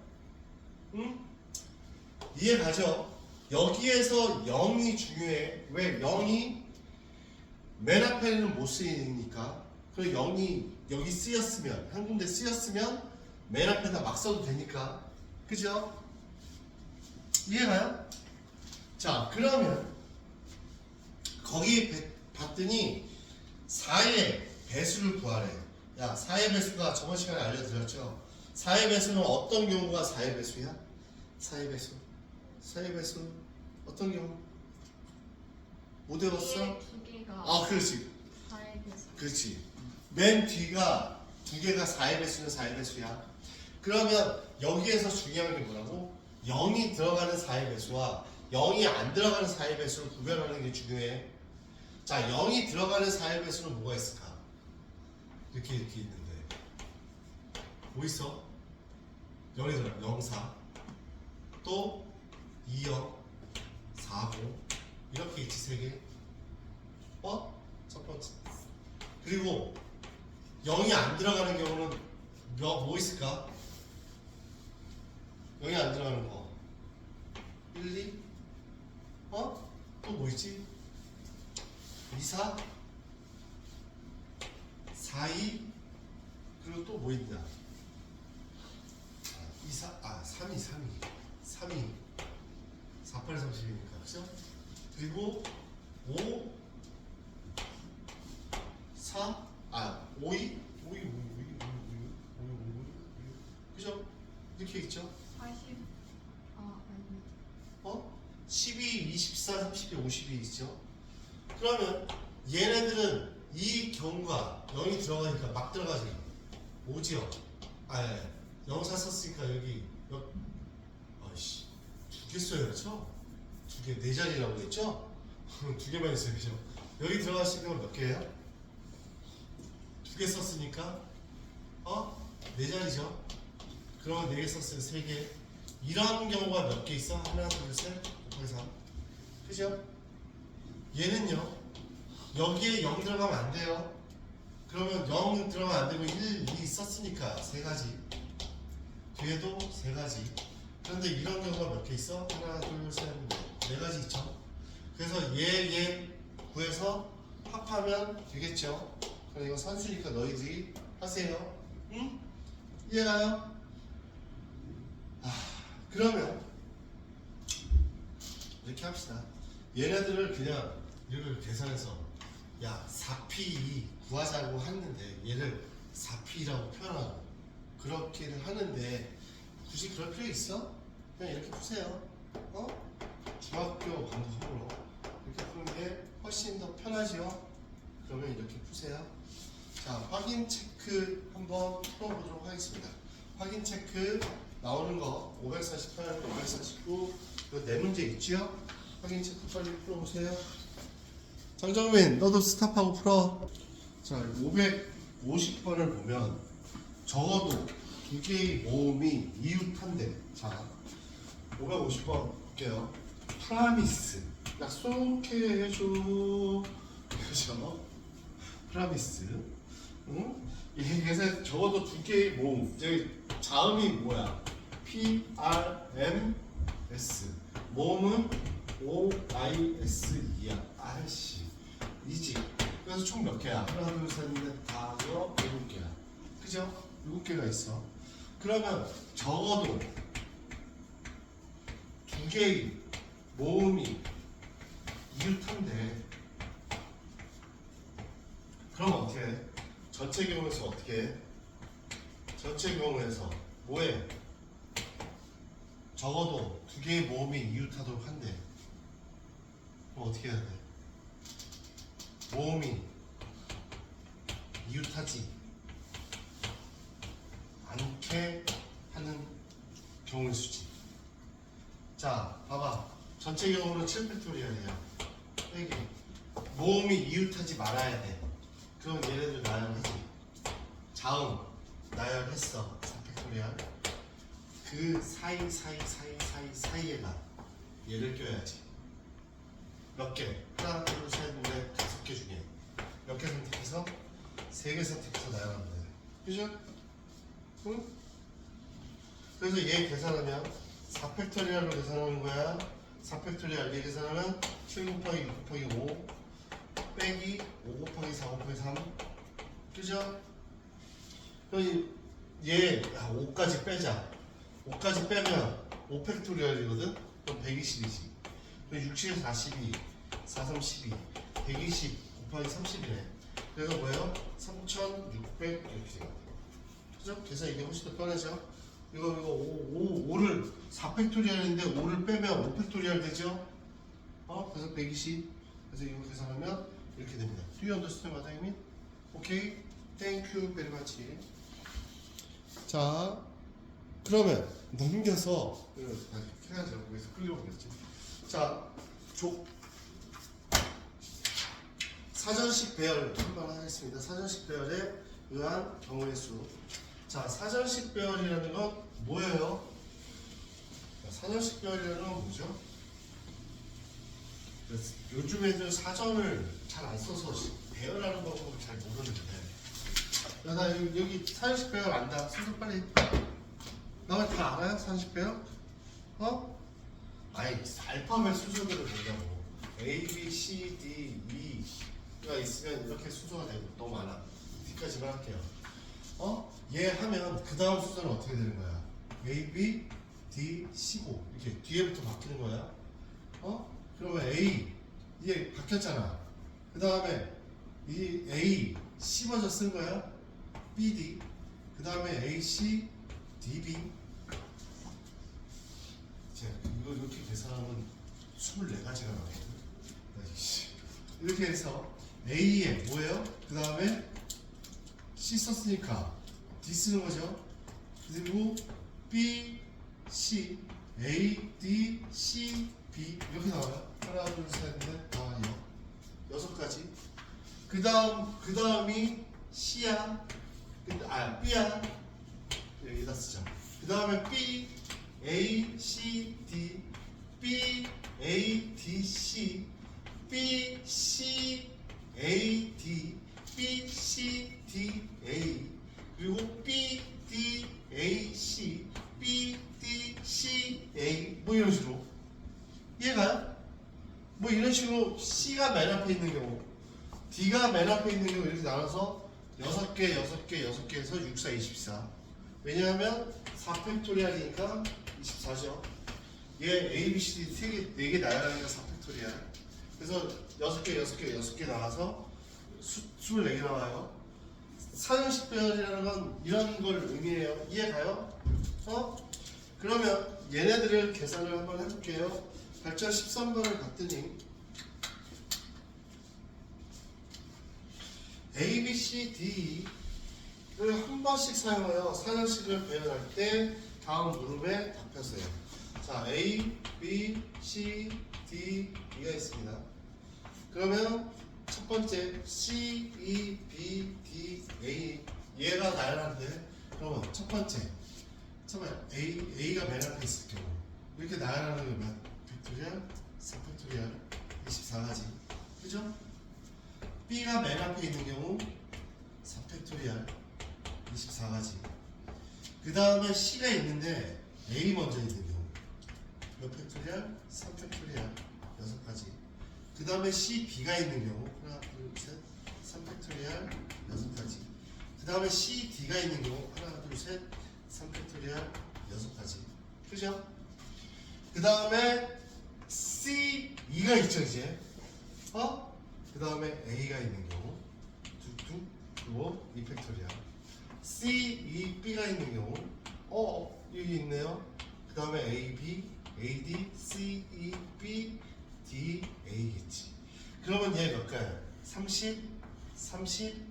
응? 이해가죠? 여기에서 0이 중요해. 왜? 0이 맨 앞에는 못 쓰이니까. 그리고 0이 여기 쓰였으면, 한 군데 쓰였으면 맨 앞에다 막 써도 되니까. 그죠? 이해가요? 자, 그러면 거기 봤더니 4의 배수를 구하래. 야, 4의 배수가 저번 시간에 알려드렸죠? 4의 배수는 어떤 경우가 4의 배수야? 4의 배수. 4의 배수 어떤 경우? 못 외웠어? 두 개가 아, 그렇지. 4의 배수. 그렇지. 맨 뒤가 두 개가 4의 배수는 4의 배수야. 그러면 여기에서 중요한 게 뭐라고? 0이 들어가는 4의 배수와 0이 안 들어가는 4의 배수를 구별하는 게 중요해. 자, 0이 들어가는 4의 배수는 뭐가 있을까? 이렇게 있는데 뭐 있어? 0이 들어가 0, 4 또 2, 0, 4, 0 이렇게 있지 세 개. 첫 번째. 그리고 0이 안 들어가는 경우는 뭐 있을까? 0이 안 들어가는 거 1, 2 또 뭐 있지? 2, 4 4, 2 그리고 또 뭐 있냐? 2, 4 3, 2 4, 8, 30이니까 그죠? 그리고 5 4 5, 2 그죠? 이렇게 있죠? 40. 아니. 12, 24, 32, 50이 있죠? 그러면 얘네들은 이 경우가 0이 들어가니까 막 들어가지. 5지요? 0사 썼으니까 여기 아이씨 두 개 써요, 그렇죠? 두 개, 네 자리라고 했죠? 두 개만 있어요, 그죠? 여기 들어갔으니까 몇 개예요? 두 개 썼으니까 네 자리죠? 그러면 네 개 썼으면 세 개. 이런 경우가 몇 개 있어? 하나, 둘, 셋, 곱하기 3. 그죠? 얘는요, 여기에 0 들어가면 안 돼요. 그러면 0 들어가면 안 되고 1, 2 썼으니까 세 가지. 뒤에도 세 가지. 그런데 이런 경우가 몇 개 있어? 하나, 둘, 셋, 네 가지 있죠. 그래서 얘 구해서 합하면 되겠죠. 그럼 이거 산수니까 너희들이 하세요. 응? 이해가요? 그러면 이렇게 합시다. 얘네들을 그냥 이걸 계산해서 4P 구하자고 했는데 얘를 4P라고 표현하고 그렇게는 하는데 굳이 그럴 필요 있어? 그냥 이렇게 푸세요. 중학교 방법으로 이렇게 푸는 게 훨씬 더 편하죠. 그러면 이렇게 푸세요. 자, 확인 체크 한번 풀어보도록 하겠습니다. 확인 체크 나오는 거 548, 549 이거 네 문제 있죠? 확인 체크 빨리 풀어보세요. 장정민 너도 스탑하고 풀어. 자, 550번을 보면 적어도 두 개의 모음이 이웃한데, 자 550번 볼게요. 프라미스 약속해 해줘. 그죠? 프라미스. 응? 이게 적어도 두 개의 모음. 저기 자음이 뭐야? P, R, M, S. 모음은 O, I, S, E야. 아이씨. 이지. 그래서 총 몇 개야? 하나, 둘, 셋, 넷, 다섯, 7개야. 그죠? 7개가 있어. 그러면 적어도 두 개의 모음이 이웃한데, 그럼 어떻게 해? 전체 경우에서 어떻게 해? 전체 경우에서 뭐해? 적어도 두 개의 모음이 이웃하도록 한대. 그럼 어떻게 해야 돼? 모음이 이웃하지 않게 하는 경우의 수지. 자, 봐봐. 전체 경우는 7팩토리얼이야. 빼기. 모음이 이웃하지 말아야 돼. 그럼 얘네들 나열하지. 자음 나열했어. 4팩토리얼. 그 사이에가 얘를 껴야지. 몇 개? 하나, 둘, 셋, 넷, 5개 중에 몇 개 선택해서 3개 선택해서 나열하면 돼. 그죠? 응? 그래서 얘 계산하면 4팩토리얼로 계산하는 거야. 4팩토리얼 얘 계산하면 7 곱하기 6 곱하기 5 빼기 5 곱하기 4 곱하기 3. 그죠? 그럼 얘 5까지 빼자. 5까지 빼면 5팩토리얼이거든? 그럼 120이지. 그럼 6, 7, 42, 4, 3, 12, 120 곱하기 30이네. 그래서 뭐예요? 3600 이렇게 생각해. 그죠? 계산 이게 훨씬 더 편하죠? 이거 5를 4팩토리얼인데 5를 빼면 5팩토리얼 되죠? 그래서 120. 그래서 이거 계산하면 이렇게 됩니다. Do you understand what I mean? 오케이? Thank you very much. 자, 그러면 넘겨서 이거 다시 해야죠. 여기서 끌려오겠지. 자, 사전식 배열 한번 하겠습니다. 사전식 배열에 의한 경우의 수. 자, 사전식 배열이라는 건 뭐예요? 사전식 배열이라는 건 뭐죠? 요즘 애들 사전을 잘 안 써서 배열하는 방법을 잘 모르는데. 야, 나 여기 사전식 배열 안다. 순서 빨리. 나 다 알아요? 사전식 배열? 아니, 알파벳 순서대로 된다고. A, B, C, D, E가 있으면 이렇게 순서가 되고 너무 많아. D까지만 할게요. 얘 하면 그 다음 순서는 어떻게 되는 거야? A, B, D, C고 이렇게 뒤에부터 바뀌는 거야. 그러면 A 이게 바뀌었잖아. 그 다음에 이 A C 먼저 쓴 거야. B, D. 그 다음에 A, C, D, B. 이거 이렇게 계산하면 24가지가 나거든. 이렇게 해서 A에 뭐예요? 그 다음에 C 썼으니까 D 쓰는 거죠. 그리고 B, C, A, D, C, B 이렇게 나와요. 하나, 둘, 셋, 넷, 다, 6가지. 그 다음이 C야. B야. 여기다 쓰자. 그 다음에 B, A, C, D, B, A, D, C, B, C, A, D, B, C, D, A, 그리고 B, D, A, C, B, D, C, A 뭐 이런 식으로 이해가요? 뭐 이런 식으로 C가 맨 앞에 있는 경우, D가 맨 앞에 있는 경우 이렇게 나눠서 6개, 6개, 6개 해서 6, 4, 24. 왜냐하면 4팩토리얼이니까 24죠. 얘 A, B, C, D 4개 나열하니까 4팩토리얼. 그래서 6개, 6개, 6개 나와서 24개 나와요. 사전식 배열이라는 건 이런 걸 의미해요. 이해가요? 그러면 얘네들을 계산을 한번 해볼게요. 발전 13번을 봤더니 A, B, C, D를 한 번씩 사용하여 사전식을 배열할 때 다음 무릎에 답하세요. 자, A, B, C, D, E가 있습니다. 그러면 첫 번째 C, E, B, D, A 얘가 나열하는데, 그러면 첫 번째 A가 맨 앞에 있을 경우 이렇게 나열하는 거 몇 팩토리얼? 4팩토리얼 24가지. 그죠? B가 맨 앞에 있는 경우 4팩토리얼 24가지. 그 다음에 C가 있는데 A 먼저 있는 경우 몇 팩토리얼? 3팩토리얼 6가지. 그 다음에 C, B가 있는 경우 하나, 둘, 셋 3팩토리얼 6가지. 그 다음에 C, D가 있는 경우 하나, 둘, 셋 3팩토리얼 6가지. 그죠? 그 다음에 C, E가 있죠 이제. 그 다음에 A가 있는 경우 툭툭, 그리고 2팩토리얼. C, E, B가 있는 경우 여기 있네요. 그 다음에 A, B, A, D, C, E, B, D, A겠지. 그러면 얘 몇 가요? 30,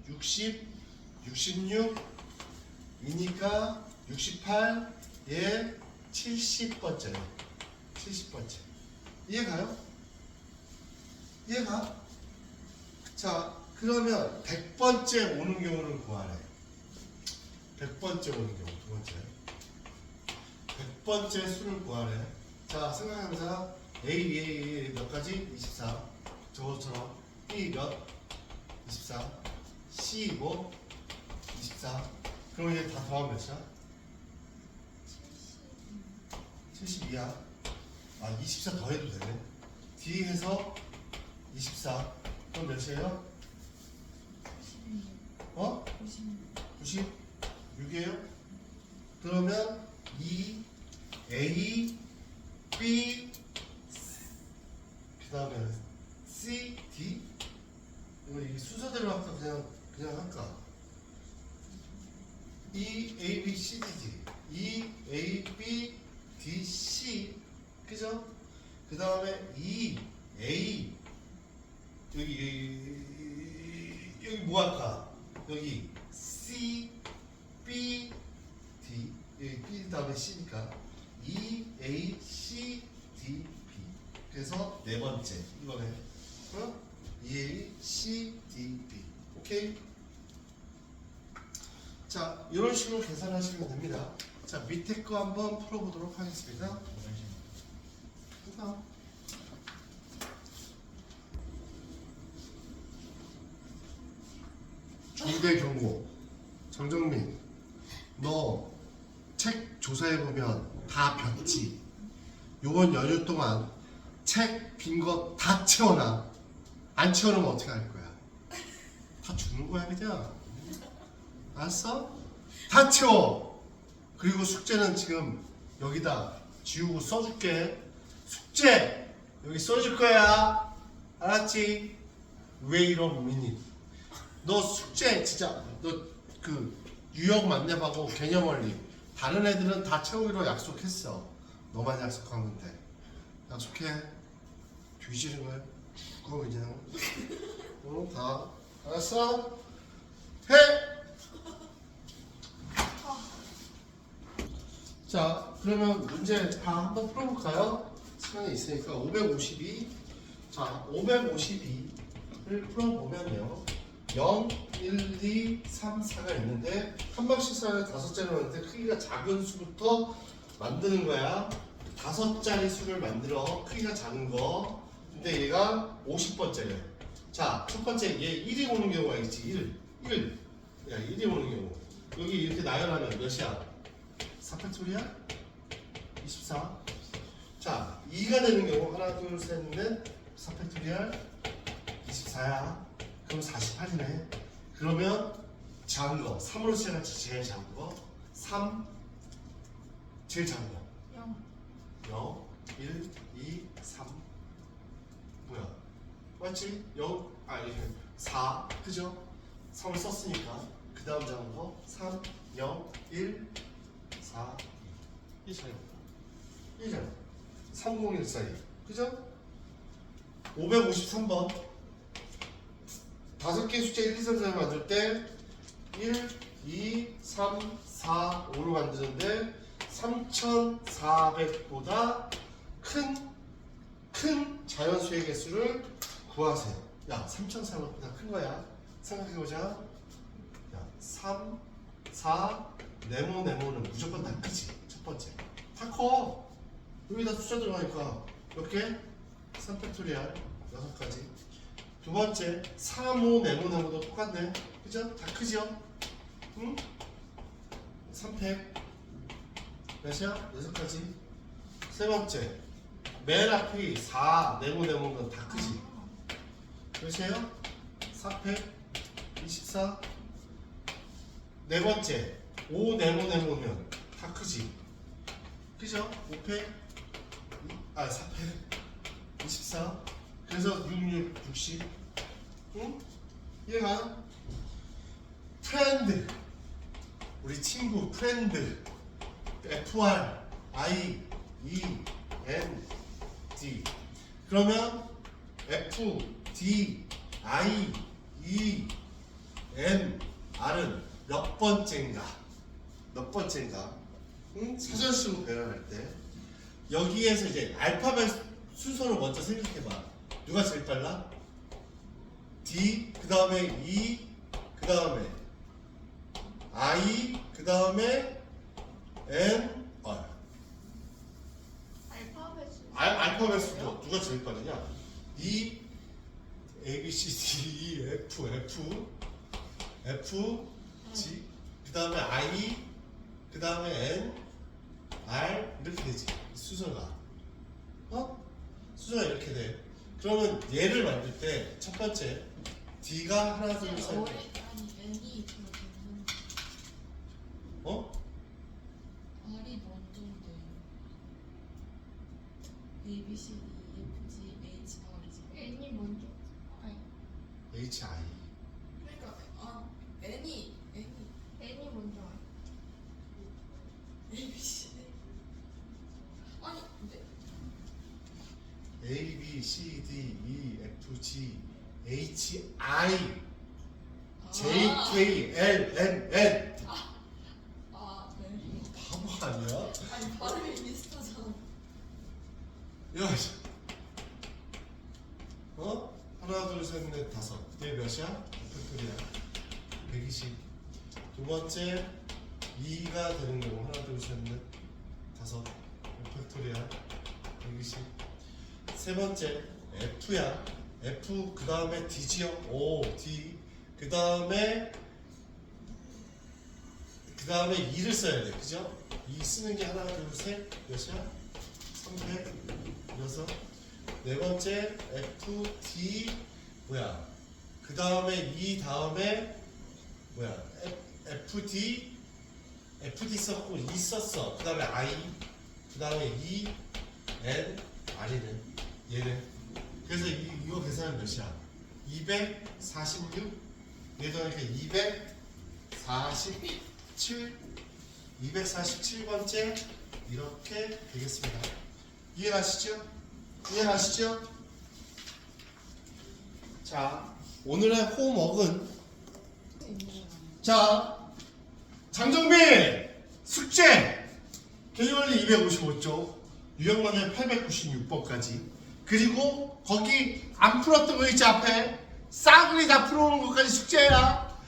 60, 66 이니까 68, 얘 70번째요. 70번째. 이해가요? 이해가? 자, 그러면 100번째 오는 경우를 구하래. 100번째 오는 경우, 두 번째. 100번째 수를 구하래. 자, 생각해보자. A 몇 가지? 24. 저것처럼. B 몇? 24. C 뭐? 24. 그럼 이제 다 더하면 몇이야? 72야. 24 더해도 되네. D 해서 24. 그럼 몇이에요? 96이에요? 그러면 E, A, B, 그 다음에 C, D. 이거 이 순서대로 할까? 그냥 할까? E A B C D지. E A B D C 그죠? 그 다음에 E A 여기 뭐 할까? 여기 C B D 여기 B 다음에 C니까 E A C D B 그래서 네 번째 이거네. 어? E A C D B 오케이? 자 이런 식으로 계산하시면 됩니다. 자 밑에 거 한번 풀어보도록 하겠습니다. 그다음 중대 경고 정정민 너 책 조사해보면 다 벽지 요번 연휴 동안 책 빈 거 다 채워놔. 안 채워놓으면 어떻게 할 거야? 다 주는 거야 그냥. 알았어? 다 채워. 그리고 숙제는 지금 여기다 지우고 써줄게. 숙제 여기 써줄 거야. 알았지? 왜 이런 미니? 너 숙제 진짜 너 그 유형 만렙하고 개념 원리 다른 애들은 다 채우기로 약속했어. 너만 약속한 건데 약속해. 뒤지는 거야. 그거 그냥 다 알았어? 해. 자 그러면 문제 다 한번 풀어볼까요? 시간이 있으니까 552. 자 552를 풀어보면요 0, 1, 2, 3, 4가 있는데 한 방씩 쌓여 5자리 만드는데 크기가 작은 수부터 만드는 거야. 5자리 수를 만들어 크기가 작은 거. 근데 얘가 50번째래. 자, 첫 번째 얘 1이 오는 경우가 있지. 1. 야, 1이 오는 경우. 여기 이렇게 나열하면 몇이야? 4팩토리야? 24. 자, 2가 되는 경우 하나, 둘, 셋, 넷 4팩토리얼 24야. 그럼 48이네. 그러면 작은 거 3으로 시작하지. 제일 작은 거 3. 제일 작은 거 0. 0, 1, 2, 3 뭐야? 맞지? 0, 4 그죠? 3을 썼으니까 그 다음 작은 거 3, 0, 1, 4, 2 1잖아 1잖아 3014 그죠? 553번 5개 숫자 1, 2, 3, 4를 만들 때 1, 2, 3, 4, 5를 만드는데 3400보다 큰 자연수의 개수를 구하세요. 야, 3400보다 큰 거야. 생각해보자. 야, 3, 4, 네모는 무조건 다 크지. 첫 번째. 다 커. 여기다 숫자 들어가니까 몇 개? 3팩토리얼 6가지. 두 번째, 3, 5, 네모도 똑같네. 그죠? 다 크죠? 응? 3팩. 몇이야? 6가지. 세 번째, 맨 앞이 4, 네모는 다 크지? 몇이에요? 4팩 24. 네 번째, 5 네모면 다 크지? 그죠? 5팩 4팩 24. 그래서 66, 60. 응? 얘가 프렌드 우리 친구 프렌드 FR I E N D 그러면 F D I E N R은 몇 번째인가? 응? 사전식으로 배열할 때 여기에서 이제 알파벳 순서로 먼저 생각해봐. 누가 제일 빨라? D 그 다음에 E 그 다음에 I 그 다음에 N R 알파벳 순서 누가 제일 빠르냐? E A B C D E F G 그 다음에 I 그 다음에 N R 이렇게 되지 순서가. 순서가 이렇게 돼. 그러면 얘를 만들 때 첫 번째 D가 하나 둘 셋. 아니 N이 들어있는. R이 먼저인데 A, B, C, D, E, F, G, H, R이지. N이 먼저. 아니. H I 그러니까 N이 먼저. A, B, C, D, E, F, G, H, I, J, K, L, M, N. 아, 네. 바보 아니야? 아니, 발음이 비슷하잖아. 야, 씨. 하나, 둘, 셋, 넷, 다섯. 얘 몇이야? 팩토리야. 120. 두 번째 2가 되는 경우 하나, 둘, 셋, 넷, 다섯. 팩토리야. 120. 세 번째 F야. F 그 다음에 D지요. O, D. 그 다음에 2를 써야 돼. 그죠? 2 쓰는 게 하나, 둘, 셋. 몇이야? 300. 여섯. 네 번째 F, D 뭐야? 그 다음에 E 다음에 뭐야? F, D 썼고 E 썼어. 그 다음에 I 그 다음에 E, N, R이는 얘는 그래서 이거 계산은 몇이야? 246 얘도 그러니까 247번째 이렇게 되겠습니다. 이해가시죠? 이해가시죠? 자, 오늘의 홈워크는 자, 장정민 숙제 개념원리 255쪽 유형문제 896번까지 그리고 거기 안 풀었던 거 있지 앞에 싸그리 다 풀어오는 것까지 숙제야.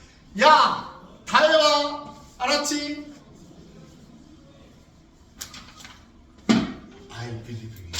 야, 다 해와. 알았지? I believe you.